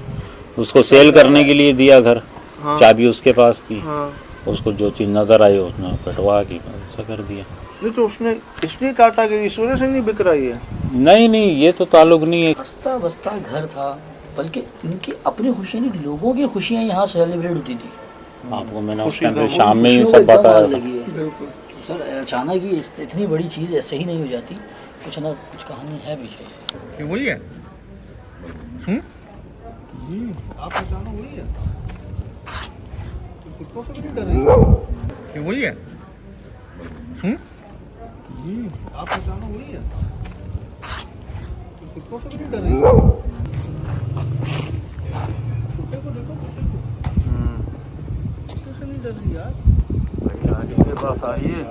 [SPEAKER 6] उसको सेल करने के लिए दिया घर,
[SPEAKER 2] हाँ।
[SPEAKER 6] चाबी उसके पास थी,
[SPEAKER 2] हाँ।
[SPEAKER 6] उसको जो चीज़ नज़र आई उसने कटवा के ऐसा कर दिया।
[SPEAKER 2] नहीं तो उसने इसलिए काटा कि इस वजह से नहीं बिक रही है।
[SPEAKER 6] नहीं नहीं, ये तो ताल्लुक नहीं है।
[SPEAKER 3] बस्ता बस्ता घर था, बल्कि इनकी अपनी खुशियाँ नहीं, लोगों की खुशियाँ यहाँ सेलिब्रेट होती थी।
[SPEAKER 6] आपको मैंने उस
[SPEAKER 2] खुशी
[SPEAKER 6] टाइम
[SPEAKER 2] का
[SPEAKER 6] पे
[SPEAKER 2] वो
[SPEAKER 6] शाम में ही
[SPEAKER 3] खुशियों
[SPEAKER 6] सब
[SPEAKER 3] को एकदम
[SPEAKER 6] बताया
[SPEAKER 3] आग
[SPEAKER 6] था।
[SPEAKER 3] लगी है। बिल्कुल सर, अचानक ही इतनी बड़ी चीज़ ऐसे ही नहीं हो जाती, कुछ ना कुछ कहानी है पीछे।
[SPEAKER 2] ये वही है। आप पहचानो वही है। तो खुद को नहीं कर रही है। ये वही है। आप पहचानो वही है। तो खुद को नहीं कर रही है। कुत्ते को देखो, कुत्ते को। कुत्ते से नहीं डर रही यार।
[SPEAKER 5] आगे के पास आ रही है।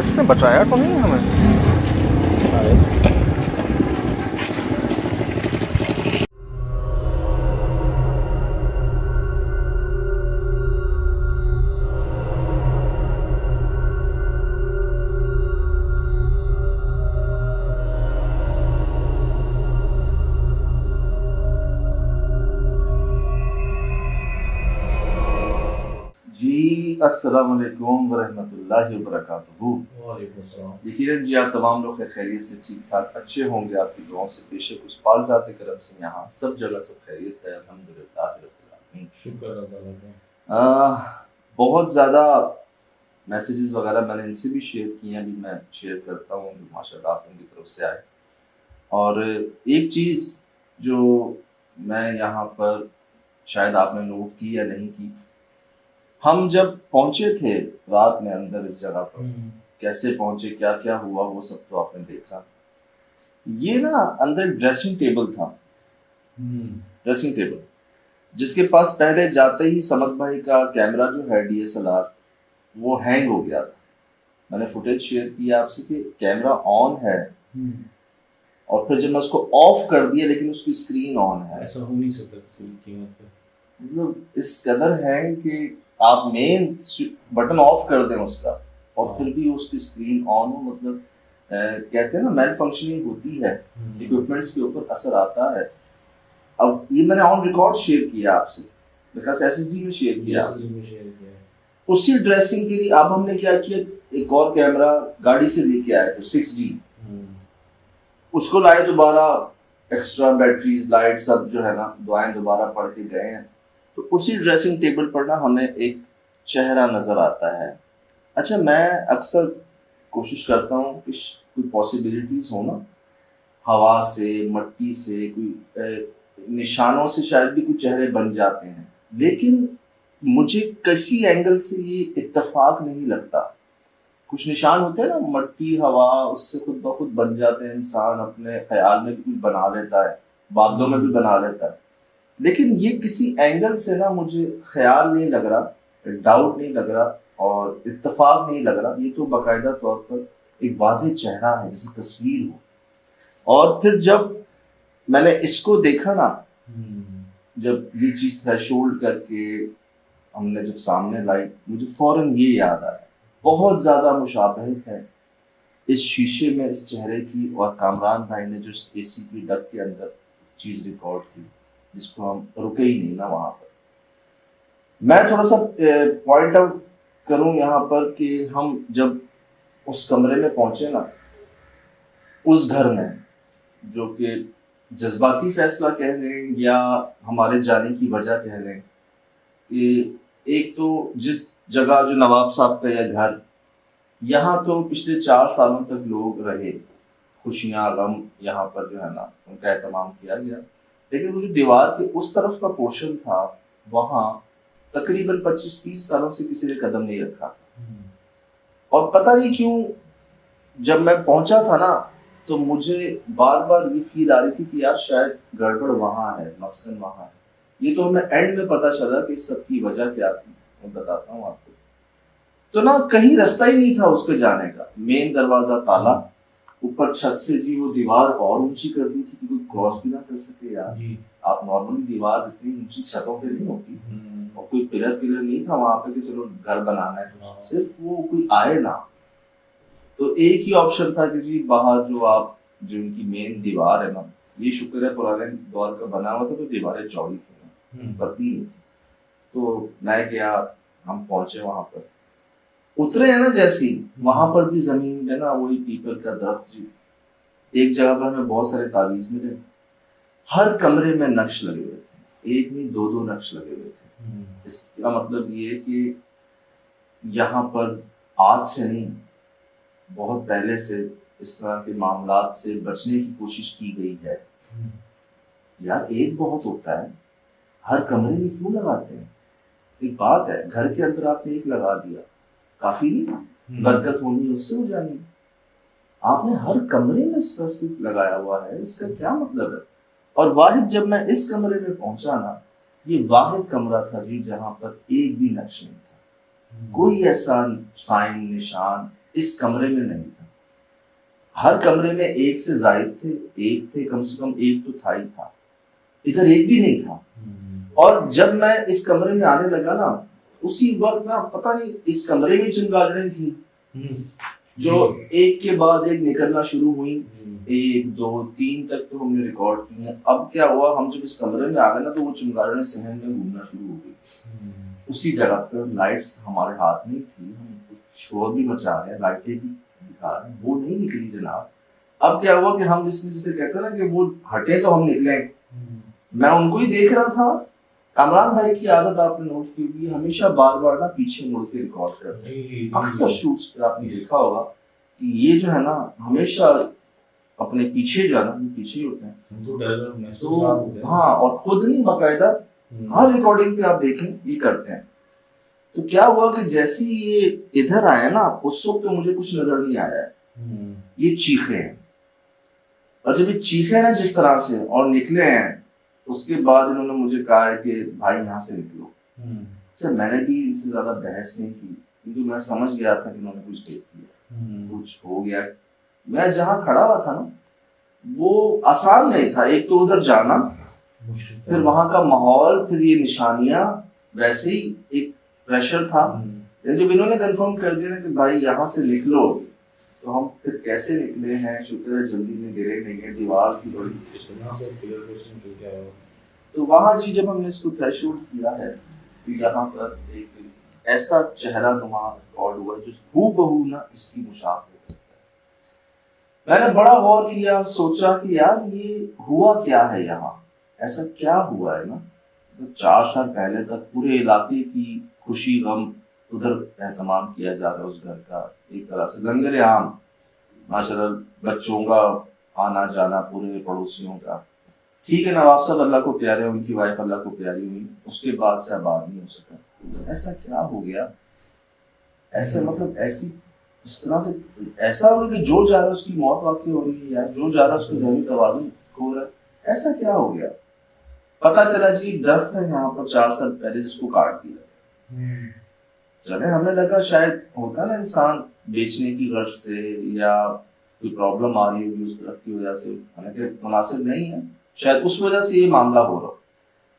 [SPEAKER 2] इसने बचाया तो नहीं हमें। जी अस्सलाम वालेकुम वरहमतुल्लाहि वबरकातुहू। यकीनन जी आप तमाम लोग खैरियत से ठीक ठाक अच्छे होंगे, आपकी दुआओं से बेशक उस पाक ज़ात करम से यहाँ सब जगह सब खैरियत है, अल्हम्दुलिल्लाह रब्बिल आलमीन।
[SPEAKER 4] शुक्र अल्लाह का।
[SPEAKER 2] बहुत ज़्यादा मैसेजेस वगैरह मैंने इनसे भी शेयर किए हैं, अभी मैं शेयर करता हूँ जो माशाल्लाह आप उनकी तरफ से आए। और एक चीज़ जो मैं यहाँ पर शायद आपने नोट की या नहीं की, हम जब पहुंचे थे रात में अंदर इस जगह पर, कैसे पहुंचे, क्या क्या हुआ, वो सब तो आपने देखा। ये ना अंदर ड्रेसिंग टेबल था, ड्रेसिंग टेबल जिसके पास पहले जाते ही समद भाई का कैमरा जो है DSLR वो हैंग हो गया था। मैंने फुटेज शेयर किया आपसे कि कैमरा ऑन है और फिर जब मैं उसको ऑफ कर दिया लेकिन उसकी स्क्रीन ऑन है।
[SPEAKER 4] ऐसा हो नहीं सकता किसी भी कीमत पे।
[SPEAKER 2] मतलब इस कदर हैंग कि आप मेन बटन ऑफ कर दें उसका और फिर भी उसकी स्क्रीन ऑन हो, मतलब कहते हैं ना मेल फंक्शनिंग होती है, इक्विपमेंट्स के ऊपर असर आता है। अब ये मैंने ऑन रिकॉर्ड शेयर किया आपसे, मेरे SSD में शेयर किया। उसी ड्रेसिंग के लिए अब हमने क्या किया, एक और कैमरा गाड़ी से लेके आए थे 6D, उसको लाए दोबारा, एक्स्ट्रा बैटरीज लाइट सब जो है ना दुआएं दोबारा पढ़ के गए हैं। तो उसी ड्रेसिंग टेबल पर ना हमें एक चेहरा नज़र आता है। अच्छा, मैं अक्सर कोशिश करता हूँ कि कोई पॉसिबिलिटीज़ हो ना, हवा से, मट्टी से, कोई निशानों से शायद भी कुछ चेहरे बन जाते हैं, लेकिन मुझे किसी एंगल से ये इत्तेफाक नहीं लगता। कुछ निशान होते हैं ना, मट्टी हवा उससे खुद ब खुद बन जाते हैं, इंसान अपने ख्याल में भी कुछ बना लेता है, बादलों में भी बना लेता है, लेकिन ये किसी एंगल से ना मुझे ख्याल नहीं लग रहा, डाउट नहीं लग रहा और इत्तेफाक नहीं लग रहा। ये तो बाकायदा तौर पर एक वाज़ेह चेहरा है जैसे तस्वीर हो। और फिर जब मैंने इसको देखा ना, जब ये चीज़ थ्रेशोल्ड करके हमने जब सामने लाई, मुझे फ़ौरन ये याद आया, बहुत ज़्यादा मुशाबहत है इस शीशे में इस चेहरे की और कामरान भाई ने जो AC की डब के अंदर चीज़ रिकॉर्ड की, जिसको हम रुके ही नहीं ना वहाँ पर। मैं थोड़ा सा पॉइंट आउट करूँ यहाँ पर कि हम जब उस कमरे में पहुँचे ना, उस घर में, जो कि जज्बाती फैसला कह लें या हमारे जाने की वजह कह लें, कि एक तो जिस जगह जो नवाब साहब का यह घर, यहाँ तो पिछले 4 सालों तक लोग रहे, खुशियाँ गम यहाँ पर जो है ना उनका एहतमाम किया गया, लेकिन वो जो दीवार के उस तरफ का पोर्शन था वहाँ तकरीबन 25-30 सालों से किसी ने कदम नहीं रखा था। और पता नहीं क्यों जब मैं पहुंचा था ना, तो मुझे बार बार ये फील आ रही थी कि यार शायद गड़बड़ वहाँ है, मसलन वहाँ है। ये तो हमें एंड में पता चला कि इस सब की वजह क्या थी, मैं बताता हूँ आपको। तो ना कहीं रास्ता ही नहीं था उसके जाने का, मेन दरवाजा ताला, ऊपर छत से जी वो दीवार और ऊंची कर दी थी कि कोई क्रॉस भी ना कर सके यार। आप नॉर्मली दीवार इतनी ऊंची छतों पे नहीं होती, और कोई पिलर नहीं था वहां पे कि चलो घर बनाना है, सिर्फ वो कोई आए ना। तो एक ही ऑप्शन था कि जी बाहर जो इनकी मेन दीवार है ना, ये शुक्र है पुराने दौर का बना हुआ था, तो दीवारें चौड़ी थी ना, पतली नहीं थी। तो मैं गया, हम पहुंचे वहां पर, उतरे हैं ना जैसी, वहां पर भी जमीन है ना वही पीपल का दरख्त जी। एक जगह पर हमें बहुत सारे तावीज मिले, हर कमरे में नक्श लगे हुए थे, एक नहीं दो दो नक्श लगे हुए थे। इसका मतलब ये कि यहाँ पर आज से नहीं, बहुत पहले से इस तरह के मामलात से बचने की कोशिश की गई है। यार एक बहुत होता है, हर कमरे में क्यों लगाते हैं? एक बात है, घर के अंदर आपने एक लगा दिया, काफी नहीं, बरकत होनी उससे हो जानी। आपने हर कमरे में इस तरह से लगाया हुआ है, इसका क्या मतलब है? और वाहिद जब मैं इस कमरे में पहुंचा ना, ये वाहिद कमरा था जी जहां पर एक भी नक्श नहीं था, कोई ऐसा साइन निशान इस कमरे में नहीं था। हर कमरे में एक से जायद थे, एक थे, कम से कम एक तो था ही था, इधर एक भी नहीं था। और जब मैं इस कमरे में आने लगा ना, उसी वक्त ना पता नहीं इस कमरे में चमगादड़ें थी जो एक के बाद एक निकलना शुरू हुई, 1 2 3 तक तो हमने रिकॉर्ड की है। अब क्या हुआ, हम जब इस कमरे में आ गए ना, तो वो चमगादड़ें सहन में घूमना शुरू हो गई। उसी जगह पर लाइट्स हमारे हाथ में थी, हम शोर भी मचा रहे हैं, लाइटें भी दिखा रहे हैं, वो नहीं निकली जनाब। अब क्या हुआ कि हम इसमें जैसे कहते हैं ना कि वो हटे तो हम निकले, मैं उनको ही देख रहा था। कमरान भाई की आदत आपने नोट की होगी, हमेशा बार बार ना पीछे मुड़ के रिकॉर्ड करते हैं। अक्सर शूट्स पे आपने देखा होगा कि ये जो है ना हमेशा अपने पीछे जो है ना, पीछे ही होते हैं। तो हाँ, और खुद नहीं, बाकायदा हर रिकॉर्डिंग पे आप देखें ये करते हैं। तो क्या हुआ कि जैसे ये इधर आए ना, उस वक्त तो मुझे कुछ नजर नहीं आया है, ये चीखे हैं। और जब ये चीखे ना जिस तरह से और निकले हैं, उसके बाद इन्होंने मुझे कहा है कि भाई यहाँ से निकलो। अच्छा, मैंने भी इनसे ज्यादा बहस नहीं की, क्योंकि मैं समझ गया था कि इन्होंने कुछ देख लिया, कुछ हो गया। मैं जहाँ खड़ा हुआ था ना, वो आसान नहीं था, एक तो उधर जाना, फिर वहां का माहौल, फिर ये निशानियां, वैसे ही एक प्रेशर था। जब इन्होंने कंफर्म कर दिया कि भाई यहाँ से निकलो, तो हम फिर कैसे निकले हैं, शुक्र है जल्दी में गिरे नहीं है, दीवार की बड़ी। तो वहां जी जब हमने इसको थ्रेशोल्ड किया है, तो यहाँ पर एक ऐसा चेहरा नुमा रिकॉर्ड हुआ जो हूबहू ना इसकी मुशाबहत है। मैंने बड़ा गौर किया, सोचा कि यार ये हुआ क्या है, यहाँ ऐसा क्या हुआ है ना। तो 4 साल पहले तक पूरे इलाके की खुशी गम उधर एहतमाम किया जा रहा है, उस घर का एक तरह से लंगर आम, माशाल्लाह बच्चों का आना जाना, पूरे पड़ोसियों का। ठीक है, नवाब साहब अल्लाह को प्यारे, उनकी वाइफ अल्लाह को प्यारी हुई, उसके बाद से आबाद नहीं हो सका। ऐसा क्या हो गया, ऐसे मतलब ऐसी इस तरह से ऐसा हो गया कि जो जा रहा है उसकी मौत वाकई हो रही है, यार जो जा रहा है उसको जमीन तबादुल हो रहा है, ऐसा क्या हो गया? पता चला जी दरख्त है यहाँ पर 4 साल पहले जिसको काट दिया। चले, हमें लगा शायद होता ना इंसान बेचने की गर्ज से या कोई प्रॉब्लम आ रही होगी उस दरख्त की वजह से, हालांकि मुनासिब नहीं है, शायद उस वजह से ये मामला हो रहा।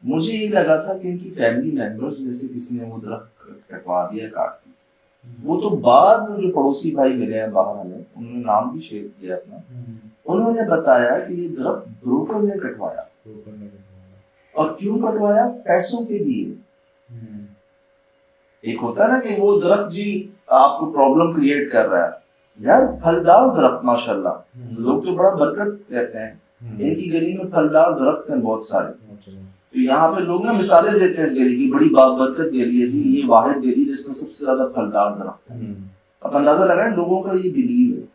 [SPEAKER 2] मुझे ये लगा था कि इनकी फैमिली मेंबर्स में से किसी ने वो दरख्त कटवा दिया, काट दिया। वो तो बाद में जो पड़ोसी भाई मिले हैं बाहर हमें, उन्होंने नाम भी शेयर किया अपना, उन्होंने बताया कि ये दरख्त ब्रोकर ने कटवाया। और क्यों कटवाया? पैसों के लिए। एक होता है ना कि वो दरख्त जी आपको प्रॉब्लम क्रिएट कर रहा है, यार फलदार दरख्त माशाल्लाह, लोग तो बड़ा बरकत कहते हैं, इनकी गली में फलदार दरख्त हैं बहुत सारे। तो यहाँ पे लोग ना मिसालें देते हैं इस गली की, बड़ी बरकत गली है जी, ये वाहिद गली जिसमें सबसे ज्यादा फलदार दरख्त है। अब अंदाजा लगाएं, लोगों का ये बिलीव है।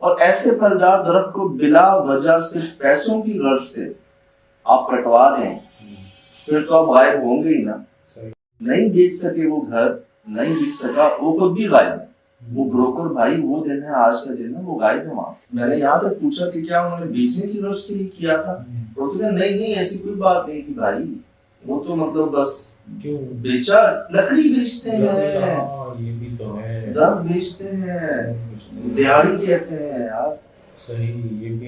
[SPEAKER 2] और ऐसे फलदार दरख्त को बिला वजह सिर्फ पैसों की गर्ज से आप कटवा दें, फिर तो आप गायब होंगे ही ना। नहीं बेच सके वो घर, नहीं बेच सका, वो खुद भी गायब है। वो ब्रोकर भाई, वो दिन है, आज का दिन है, वो गायब है वहां से। मैंने यहाँ तक पूछा कि क्या उन्होंने बेचने की गर्ज से ही किया था, तो उसने नहीं नहीं ऐसी कोई बात नहीं थी भाई, वो तो मतलब बस क्यों बेचा, लकड़ी बेचते हैं,
[SPEAKER 4] ये भी तो है,
[SPEAKER 2] दर बेचते हैं, दिहाड़ी कहते हैं यार।
[SPEAKER 4] सही, ये भी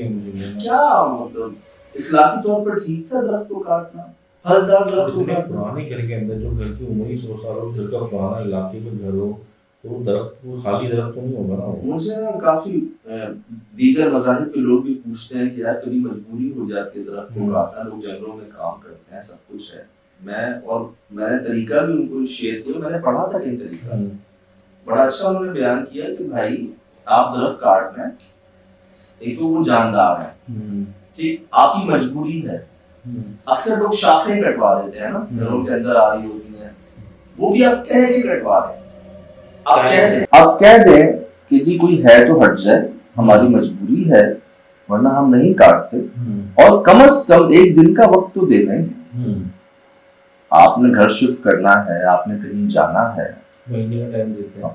[SPEAKER 2] क्या मतलब इखलाकी तौर पर ठीक था दरख्त को काटना, फलदार दरख्त को काटना?
[SPEAKER 4] पुराने घर के अंदर जो घर की उम्र ही 100 साल हो, उस घर का पुराना इलाके का घर हो, तो वो दरख्त, वो खाली दरख्त तो नहीं होगा ना वो।
[SPEAKER 2] मुझे ना काफी दीगर मज़ाहिब के लोग भी पूछते हैं कि यार कभी मजबूरी हो जाती है दरख्त को काटना, लोग जंगलों में काम करते हैं, सब कुछ है। मैंने तरीका भी उनको शेयर किया, मैंने पढ़ा था कहीं तरीका, बड़ा अच्छा उन्होंने बयान किया कि भाई आप दरख्त काट रहे हैं, एक तो वो जानदार है, ठीक, आपकी मजबूरी है। अक्सर लोग शाखें कटवा देते हैं ना, घरों के अंदर आ रही होती हैं, वो भी आप कह के कटवा रहे हैं। आप कह दें कि जी कोई है तो हट जाए, हमारी मजबूरी है, वरना हम नहीं काटते, और कम से कम एक दिन का वक्त तो दे देंगे। आपने घर शिफ्ट करना है, आपने कहीं जाना है,
[SPEAKER 4] महीने का टाइम देते हैं,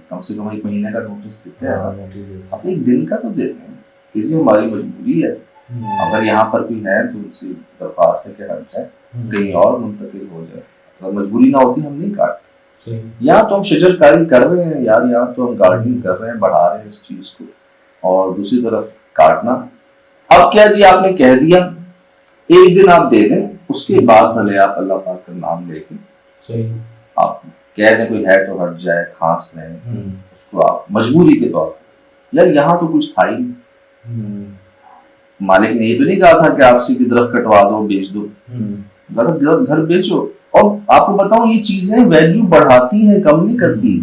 [SPEAKER 2] कम से कम 1 महीने का नोटिस देते हैं, आप एक दिन का तो देते हैं कि जी हमारी मजबूरी है, अगर यहाँ पर कोई है तो उनसे दरख्वास्त है कि हट जाए, कहीं और मुंतकिल हो जाए। अगर मजबूरी ना होती हम नहीं काटते। या तो हम शजरकारी कर रहे हैं यार, या तो हम गार्डनिंग कर रहे हैं, बढ़ा रहे हैं इस चीज को, और दूसरी तरफ काटना। अब क्या जी, आपने कह दिया, एक दिन आप दे दें, उसके बाद भले आप अल्लाह पाक का नाम लेके आप कह दें कोई है तो हट जाए, खांस लें, उसको आप मजबूरी के तौर पर। यार यहाँ तो कुछ था ही नहीं, मालिक ने ये तो नहीं कहा था कि आप सीधी तरफ कटवा दो, बेच दो, घर बेचो। और आपको बताऊं, ये चीजें वैल्यू बढ़ाती हैं, कम नहीं करती।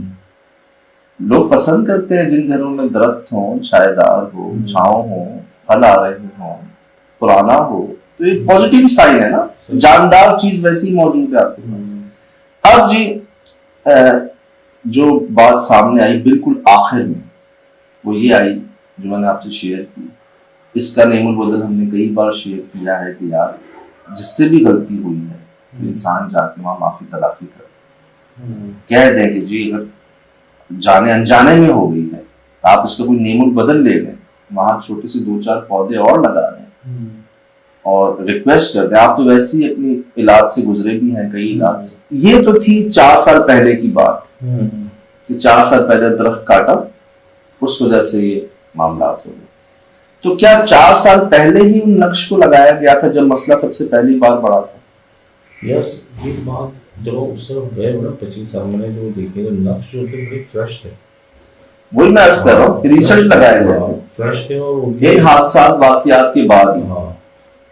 [SPEAKER 2] लोग पसंद करते हैं जिन घरों में दरख्त हो, छायेदार हो, छांव हो, फल आ रहे हो, पुराना हो, तो ये पॉजिटिव साइन है ना, जानदार चीज वैसी मौजूद है आपके। अब जी जो बात सामने आई बिल्कुल आखिर में, वो ये आई जो मैंने आपसे शेयर की। इसका नेमुल बदल हमने कई बार शेयर किया है कि यार जिससे भी गलती हुई है तो इंसान जाके वहां माफी तलाफी कर कह दें कि जी अगर जाने अनजाने में हो गई है तो आप इसका कोई नेमुल बदल ले लें, वहां छोटे से 2-4 पौधे और लगा दें और रिक्वेस्ट कर दें। आप तो वैसे ही अपनी इलाज से गुजरे भी हैं, कई इलाज से। ये तो थी 4 साल पहले की बात कि 4 साल पहले दरख्त काटा, उस वजह से ये मामला हो गया। तो क्या 4 साल पहले ही उन नक्श को लगाया गया था जब मसला सबसे पहली बार बढ़ा था?
[SPEAKER 4] यस, ये बात जब उस तरफ गए हो ना 25 साल, मैंने जो देखे तो नक्श जो थे बड़े फ्रेश थे।
[SPEAKER 2] वही मैं अर्ज कर रहा हूँ, रिसर्च लगाए गए थे,
[SPEAKER 4] फ्रेश थे, और
[SPEAKER 2] ये हादसात वाकयात के बाद ही।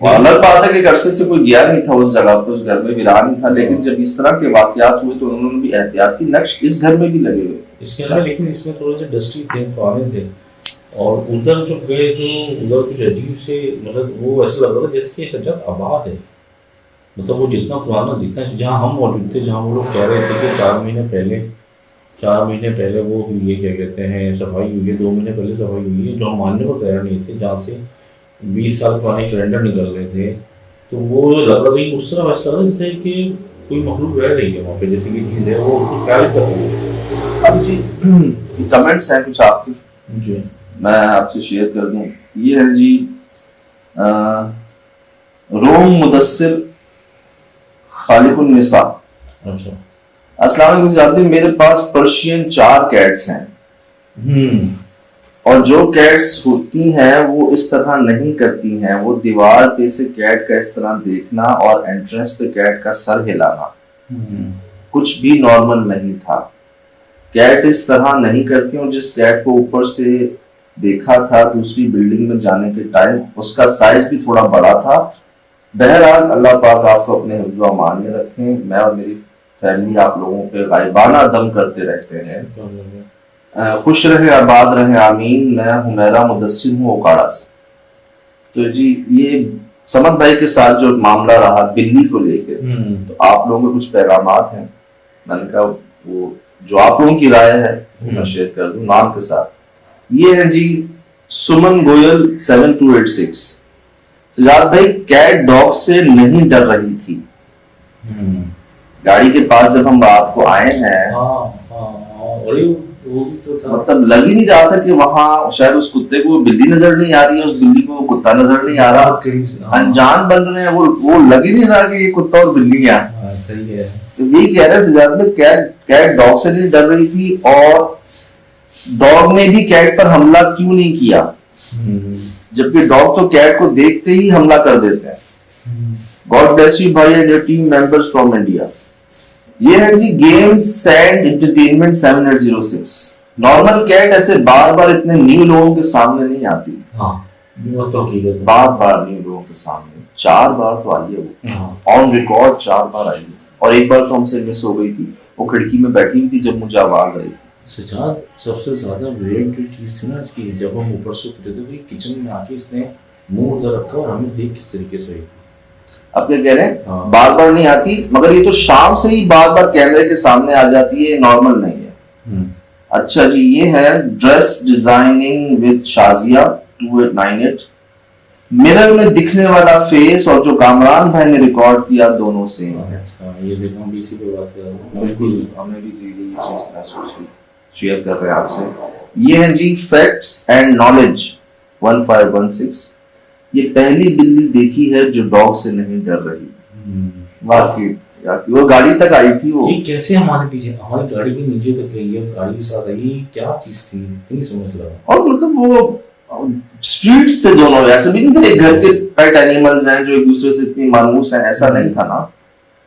[SPEAKER 2] और अलग बात है कि अरसे से कोई गया नहीं था उस जगह पर, उस घर में वीरान ही था, लेकिन जब इस तरह के वाकयात हुए तो उन्होंने भी एहतियात की। नक्श इस घर में भी लगे हुए थे
[SPEAKER 4] इसके अंदर, लेकिन इसमें थोड़े से डस्टी थे, पुराने थे। और उधर जो गए तो उधर कुछ अजीब से, मतलब वो ऐसा लग रहा था जैसे कि सज्जत आबाद है, मतलब वो जितना पुराना दिखता है। जहाँ हम मौजूद थे, जहाँ वो लोग कह रहे थे कि 4 महीने पहले वो ये क्या कहते हैं सफाई हुई है, 2 महीने पहले सफाई हुई है, जो हम मानने को तैयार नहीं थे। जहाँ से 20 साल पुराने कैलेंडर निकल रहे थे, तो वो लग रहा था उस तरह ऐसा लगा जैसे कि कोई मखलूक रह रही है वहाँ पे, जैसे कि चीज़ है वो उसको ख्याल कर रही है।
[SPEAKER 2] अब जी कमेंट्स हैं कुछ आपके,
[SPEAKER 4] जी
[SPEAKER 2] मैं आपसे शेयर कर दूं। ये है जी रोम मुदस्सिर खालिकुन निसा।
[SPEAKER 4] अच्छा,
[SPEAKER 2] अस्सलाम वालेकुम जानते हैं, मेरे पास पर्शियन 4 कैट्स हैं और जो कैट्स होती हैं वो इस तरह नहीं करती हैं। वो दीवार पे से कैट का इस तरह देखना और एंट्रेंस पे कैट का सर हिलाना कुछ भी नॉर्मल नहीं था। कैट इस तरह नहीं करती, और जिस कैट को ऊपर से देखा था दूसरी बिल्डिंग में जाने के टाइम, उसका साइज भी थोड़ा बड़ा था। बहरहाल अल्लाह पाक आपको अपने हिफ्ज़ व अमान में रखें। मैं और मेरी फैमिली आप लोगों पे गायबाना दम करते रहते हैं। खुश रहे, आबाद रहे, आमीन। मैं हुमैरा मुदस्सिर हूँ ओकाड़ा से। तो जी ये समद भाई के साथ जो मामला रहा बिल्ली को लेके, तो आप लोगों के कुछ पैगामात हैं, मैंने कहा वो जो आप लोगों की राय है मैं शेयर कर दूं नाम के साथ। ये है जी सुमन गोयल 7286। सजाद भाई, कैट डॉग से नहीं डर रही थी। गाड़ी के पास जब हम रात को आए हैं,
[SPEAKER 4] वो भी तो था,
[SPEAKER 2] मतलब लग ही नहीं रहा था कि वहां शायद उस कुत्ते को बिल्ली नजर नहीं आ रही है, उस बिल्ली को कुत्ता नजर नहीं आ रहा, अनजान बन रहे हैं। वो लग ही नहीं रहा कि ये कुत्ता और बिल्ली है।
[SPEAKER 4] सही है।
[SPEAKER 2] तो यही कह रहे हैं सजाद भाई, कैट डॉग से नहीं डर रही थी, और डॉग ने भी कैट पर हमला क्यों नहीं किया, जबकि डॉग तो कैट को देखते ही हमला कर देते हैं। गॉड ब्लेस यू भाई and your team members from India. ये है G game sand entertainment 7806। Normal cat ऐसे बार बार इतने न्यू लोगों के सामने नहीं आती।
[SPEAKER 6] हाँ वो तो हकीकत है।
[SPEAKER 2] बार बार न्यू लोगों के सामने 4 बार तो आई है वो,
[SPEAKER 6] हाँ
[SPEAKER 2] ऑन रिकॉर्ड 4 बार आई है। और एक बार तो हमसे मिस हो गई थी, वो खिड़की में बैठी हुई थी जब मुझे आवाज आई थी।
[SPEAKER 6] सजाद सबसे ज्यादा वेरिएंट जो चीज थी ना इसकी, जब हम ऊपर से उतरे थे तो ये किचन में आके इसने मुंह उधर रखा और हमें देख किस तरीके से आई थी।
[SPEAKER 2] अब क्या कह रहे हैं,
[SPEAKER 6] हाँ।
[SPEAKER 2] बार बार नहीं आती, मगर ये तो शाम से ही बार बार कैमरे के सामने आ जाती है, नॉर्मल नहीं है। अच्छा जी, ये है dress designing with Shazia 2898। Mirror में दिखने वाला फेस और जो कामरान भाई ने रिकॉर्ड किया दोनों सेम है।
[SPEAKER 6] अच्छा ये देखो हम बीसी पे बात कर रहे हैं।
[SPEAKER 2] बिल्कुल, हमें भी ये चीज महसूस हुई, शेयर कर रहे हैं आपसे। ये है जी फैक्ट्स एंड नॉलेज 1516। ये पहली बिल्ली देखी है जो डॉग से नहीं डर रही। वाकई यार, वो गाड़ी तक आई थी वो।
[SPEAKER 6] ये कैसे हमारे पीछे, हमारी गाड़ी के नीचे तक गई है, गाड़ी के साथ आई, क्या चीज थी नहीं समझ लगा।
[SPEAKER 2] और मतलब वो स्ट्रीट्स थे दोनों, ऐसे भी नहीं थे घर के पेट एनिमल्स हैं जो एक दूसरे से इतनी मानूस हैं, ऐसा नहीं था ना।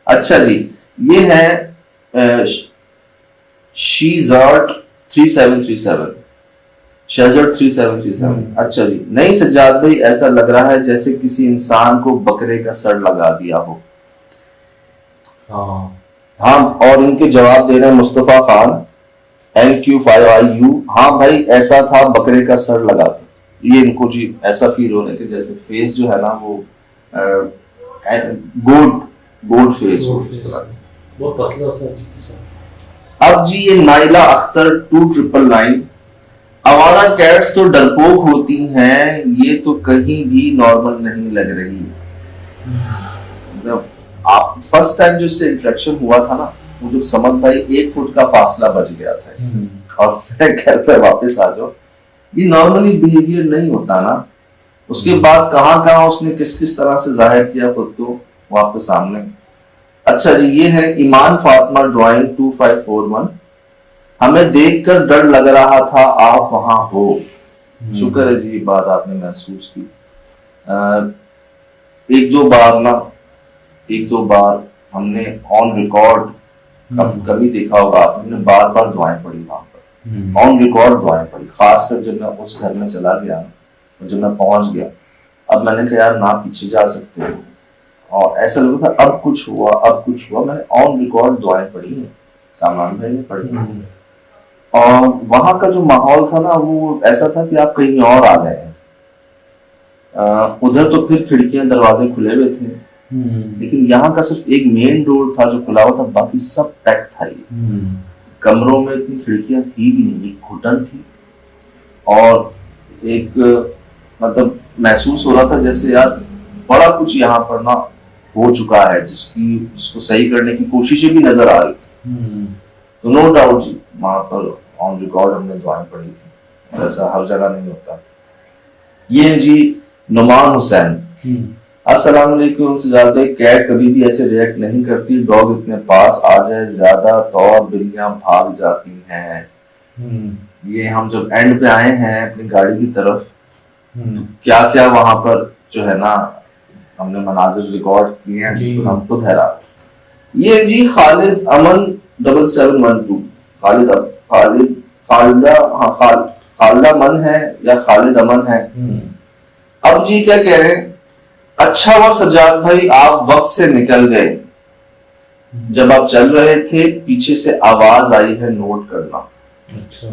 [SPEAKER 2] अच्छा जी, ये है शीज़ार्ट 3737, शेजर्ट 3737। अच्छा जी, नहीं सज्जाद भाई, ऐसा लग रहा है जैसे किसी इंसान को बकरे का सर लगा दिया हो। हाँ, और इनके जवाब दे रहे हैं मुस्तफा खान NQ5IU। हाँ भाई, ऐसा था, बकरे का सर लगा था। ये इनको जी ऐसा फील हो रहा है कि जैसे फेस जो है ना वो गोड फेस हो।
[SPEAKER 6] बहुत पतला सा।
[SPEAKER 2] अब जी ये नाइला अख्तर 2999। आवारा कैट्स तो डरपोक होती हैं, ये तो कहीं भी नॉर्मल नहीं लग रही। मतलब आप फर्स्ट टाइम जो इससे इंटरेक्शन हुआ था ना, वो जब समझ भाई 1 फुट का फासला बच गया था इससे, और फिर कहते वापस आ जाओ, ये नॉर्मली बिहेवियर नहीं होता ना। उसके बाद कहाँ उसने किस किस तरह से जाहिर किया खुद को, वो आपके सामने। अच्छा जी, ये है ईमान फातिमा ड्राइंग 2541। हमें देखकर डर लग रहा था, आप वहां हो। शुक्र है जी, बात आपने महसूस की। एक दो बार हमने ऑन रिकॉर्ड, अब कभी देखा होगा आपने, बार बार दुआएं पढ़ी वहां पर, ऑन रिकॉर्ड दुआएं पढ़ी। खासकर जब मैं उस घर में चला गया और जब मैं पहुंच गया, अब मैंने कहा यार ना पीछे जा सकते हो, और ऐसा लगा था अब कुछ हुआ। मैंने ऑन रिकॉर्ड दुआएं पढ़ी हैं, कामरान भाई ने पढ़ी। और वहां का जो माहौल था ना, वो ऐसा था कि आप कहीं और आ गए हैं। उधर तो फिर खिड़कियां दरवाजे खुले हुए थे, लेकिन यहाँ का सिर्फ एक मेन डोर था जो खुला हुआ था, बाकी सब पैक था। ये कमरों में इतनी खिड़कियां थी भी नहीं, एक घुटन थी। और एक मतलब महसूस हो रहा था जैसे यार बड़ा कुछ यहाँ पर ना हो चुका है, जिसको सही करने की कोशिशें भी नजर आ रही थी। तो नो डाउट जी, वहां पर ऑन रिकॉर्ड हमने दुआएं पढ़ी थी, ऐसा हर जगह नहीं होता। ये जी नुमान हुसैन। अस्सलाम वालेकुम सजाद भाई, कैट कभी भी ऐसे रिएक्ट नहीं करती, डॉग इतने पास आ जाए ज्यादा तौर बिल्लियां भाग जाती हैं। ये हम जब एंड पे आए हैं अपनी गाड़ी की तरफ, तो क्या क्या वहां पर जो है ना हमने मनाजिर रिकॉर्ड किए हैं, जिसको हम खुद हैरान। ये जी खालिद अमन 7712, खालिदा मन है या खालिद अमन है। अब जी क्या कह रहे हैं, अच्छा हुआ सज्जाद भाई आप वक्त से निकल गए, जब आप चल रहे थे पीछे से आवाज आई है, नोट करना।
[SPEAKER 6] अच्छा,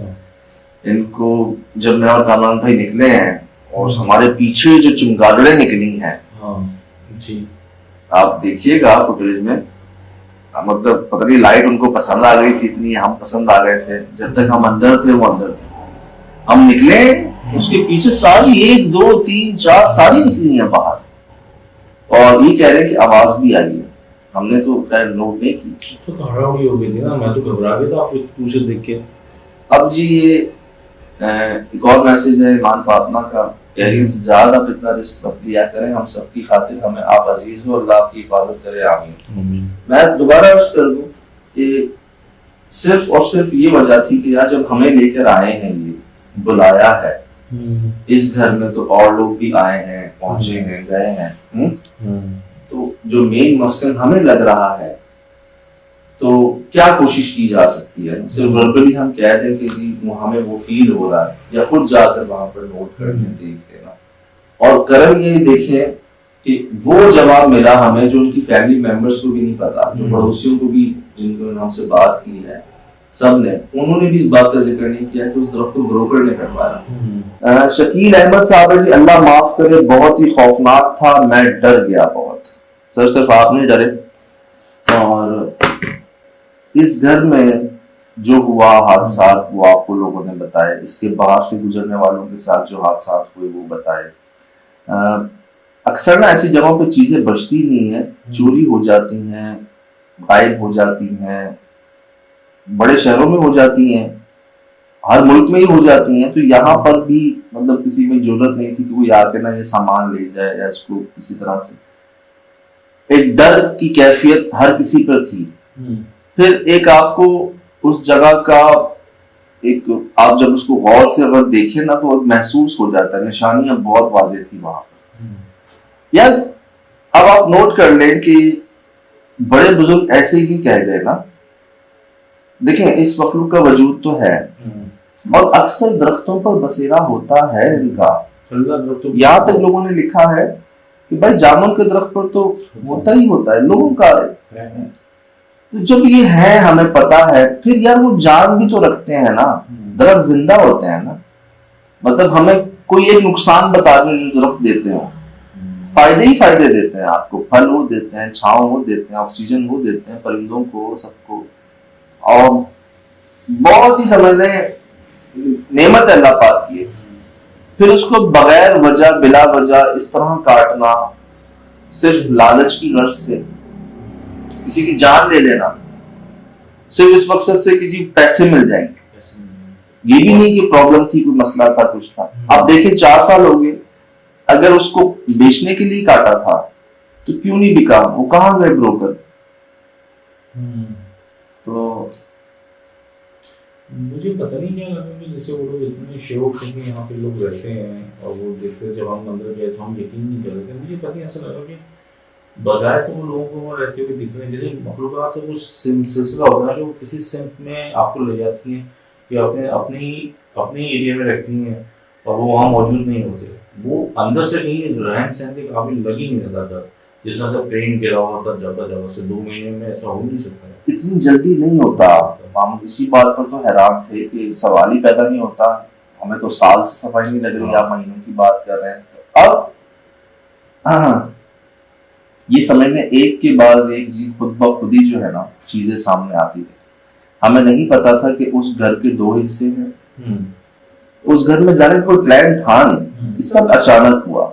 [SPEAKER 6] इनको
[SPEAKER 2] जब मैं और कामरान भाई निकले हैं और हमारे पीछे जो चमगादड़ें निकली हैं,
[SPEAKER 6] हाँ जी,
[SPEAKER 2] आप देखिएगा फुटेज में, मतलब पता नहीं लाइट उनको पसंद आ गई थी इतनी, हम पसंद आ गए थे। जब तक हम अंदर थे वो अंदर थे, हम निकले उसके पीछे सारी 1 2 3 4 सारी निकली है बाहर, और ये कह रहे हैं कि आवाज भी आई है। हमने तो खैर नोट नहीं की,
[SPEAKER 6] तो हड़बड़ी हो गई थी ना, मैं तो घबरा गया था आपको पूछे देख के।
[SPEAKER 2] अब जी ये एक और मैसेज है ईमान फातिमा का, कह रही है सज्जाद आप इतना रिस्क मत लिया करें, हम सबकी खातिर हमें आप अजीज हो, अल्लाह आपकी हिफाजत करे, आमीन। मैं दोबारा अर्ज कर दूं कि सिर्फ और सिर्फ ये वजह थी कि यार जब हमें लेकर आए हैं, ये बुलाया है इस घर में, तो और लोग भी आए हैं, पहुंचे हैं, गए हैं, तो जो मेन मसलन हमें लग रहा है तो क्या कोशिश की जा सकती है? सिर्फ वर्बली हम कह दें कि जी हमें वो फील हो रहा है, या खुद जाकर वहां पर नोट कर लें, देख लेना, और करम ये देखें कि वो जवाब मिला हमें जो उनकी फैमिली मेंबर्स को भी नहीं पता, जो पड़ोसियों को भी, जिनको हमसे बात की है, सब ने, उन्होंने भी इस बात का जिक्र नहीं किया कि उस दरख्त को ब्रोकर ने कटवाया। शकील अहमद साहब जी, अल्लाह माफ करे, बहुत ही खौफनाक था, मैं डर गया बहुत। सर सिर्फ आप नहीं डरे, और इस घर में जो हुआ हादसा वो आपको लोगों ने बताए, इसके बाहर से गुजरने वालों के साथ जो हादसा हुए वो बताए। अक्सर ना ऐसी जगहों पे चीजें बचती नहीं है, चोरी हो जाती हैं, गायब हो जाती हैं, बड़े शहरों में हो जाती हैं, हर मुल्क में ही हो जाती हैं। तो यहाँ पर भी मतलब किसी में जरूरत नहीं थी कि कोई आके ना ये सामान ले जाए या इसको किसी तरह से, एक डर की कैफियत हर किसी पर थी। फिर एक आपको उस जगह का एक, आप जब उसको गौर से अगर देखें ना तो महसूस हो जाता है, निशानियां बहुत वाज़ेह थी वहां पर। यार अब आप नोट कर लें कि बड़े बुजुर्ग ऐसे ही नहीं कह गए ना, देखें इस मखलूक का वजूद तो है, और अक्सर दरख्तों पर बसेरा होता है इनका। यहाँ तक लोगों ने लिखा है कि भाई जामुन के दरख्त पर तो होता ही होता है, लोगों का है। तो जब ये है हमें पता है, फिर यार वो जान भी तो रखते हैं ना, दरख्त जिंदा होते हैं ना, मतलब हमें कोई एक नुकसान बता दो जो दरख्त देते हो, फायदे ही फायदे देते हैं आपको, फल वो देते हैं, छांव वो देते हैं, ऑक्सीजन वो देते हैं परिंदों को, सबको, और बहुत ही समझ लें नेमत अल्लाह पाक की। फिर उसको बगैर वजह बिला वजह इस तरह काटना, सिर्फ लालच की गर्ज से किसी की जान ले लेना, सिर्फ इस मकसद से कि जी पैसे मिल जाएंगे, ये भी नहीं कि प्रॉब्लम थी, कोई मसला था, कुछ था। अब देखिए 4 साल हो गए, अगर उसको बेचने के लिए काटा था तो क्यों नहीं बिका, वो कहाँ गए ब्रोकर? तो
[SPEAKER 4] मुझे पता नहीं क्या लगा कि जैसे वो लोग इतने शौक क्योंकि यहाँ पे लोग रहते हैं और वो देखते हैं, जब हम अंदर गए तो हम यकीन नहीं कर रहे थे। मुझे पता नहीं ऐसा लगा कि बजाय तो वो लोगों को वहाँ रहते हुए दिख रहे हैं, जैसे मखलूक़ात तो वो सिलसिला होता है जो किसी सिम्त में आपको ले जाती हैं या अपने एरिया में रखती हैं और वो वहाँ मौजूद नहीं होते, वो अंदर से नहीं रहन सहन के काबिल लग ही नहीं रहता था, जैसा जब ट्रेन गिरा हुआ था जगह से। 2 महीने में ऐसा हो नहीं सकता,
[SPEAKER 2] इतनी जल्दी नहीं होता। हम इसी बात पर तो हैरान थे कि सवाल ही पैदा नहीं होता, हमें तो साल से सफाई नहीं लग रही, आप महीनों की बात कर रहे हैं। तो अब हाँ, ये समझने एक के बाद एक जी खुद ब खुद ही जो है ना चीजें सामने आती है। हमें नहीं पता था कि उस घर के 2 हिस्से हैं, उस घर में जाने का कोई प्लान था नहीं, सब अचानक हुआ।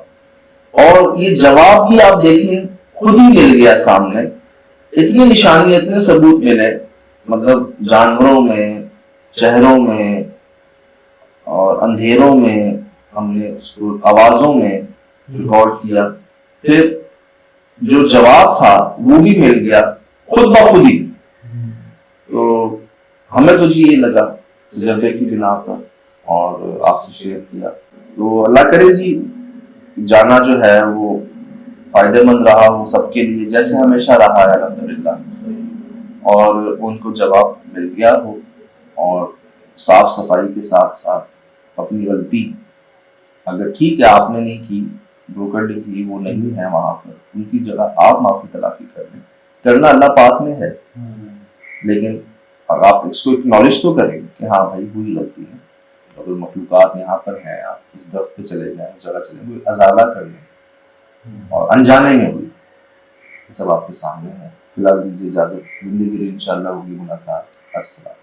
[SPEAKER 2] और ये जवाब भी आप देखें खुद ही मिल गया सामने, इतनी निशानियां, इतने सबूत मिले, मतलब जानवरों में, चेहरों में और अंधेरों में, हमने उसको आवाजों में रिकॉर्ड किया। फिर जो जवाब था वो भी मिल गया खुद ब खुद ही। तो हमें तो जी ये लगा तजर्बे की बिना पर, और आपसे शेयर किया। तो अल्लाह करे जी जाना जो है वो फायदेमंद रहा हो सबके लिए, जैसे हमेशा रहा है अल्हम्दुलिल्लाह, और उनको जवाब मिल गया हो, और साफ सफाई के साथ साथ अपनी गलती अगर ठीक है आपने नहीं की, ब्रोकर ने की, वो नहीं है वहां पर, उनकी जगह आप माफी तलाफी कर लें, करना अल्लाह पाक में है, लेकिन आप इसको एक्नॉलेज तो करेंगे कि हाँ भाई हुई गलती है, अगर मखलूक़ात यहाँ पर हैं, आप इस दरख्त पे चले जाएं, उस जगह चले जाएं, अजाला कर लें, और अनजाने में हुई, ये सब आपके सामने है। फिलहाल दीजिए इजाजत, जिंदगी में इंशाअल्लाह होगी मुलाकात। अस्सलाम।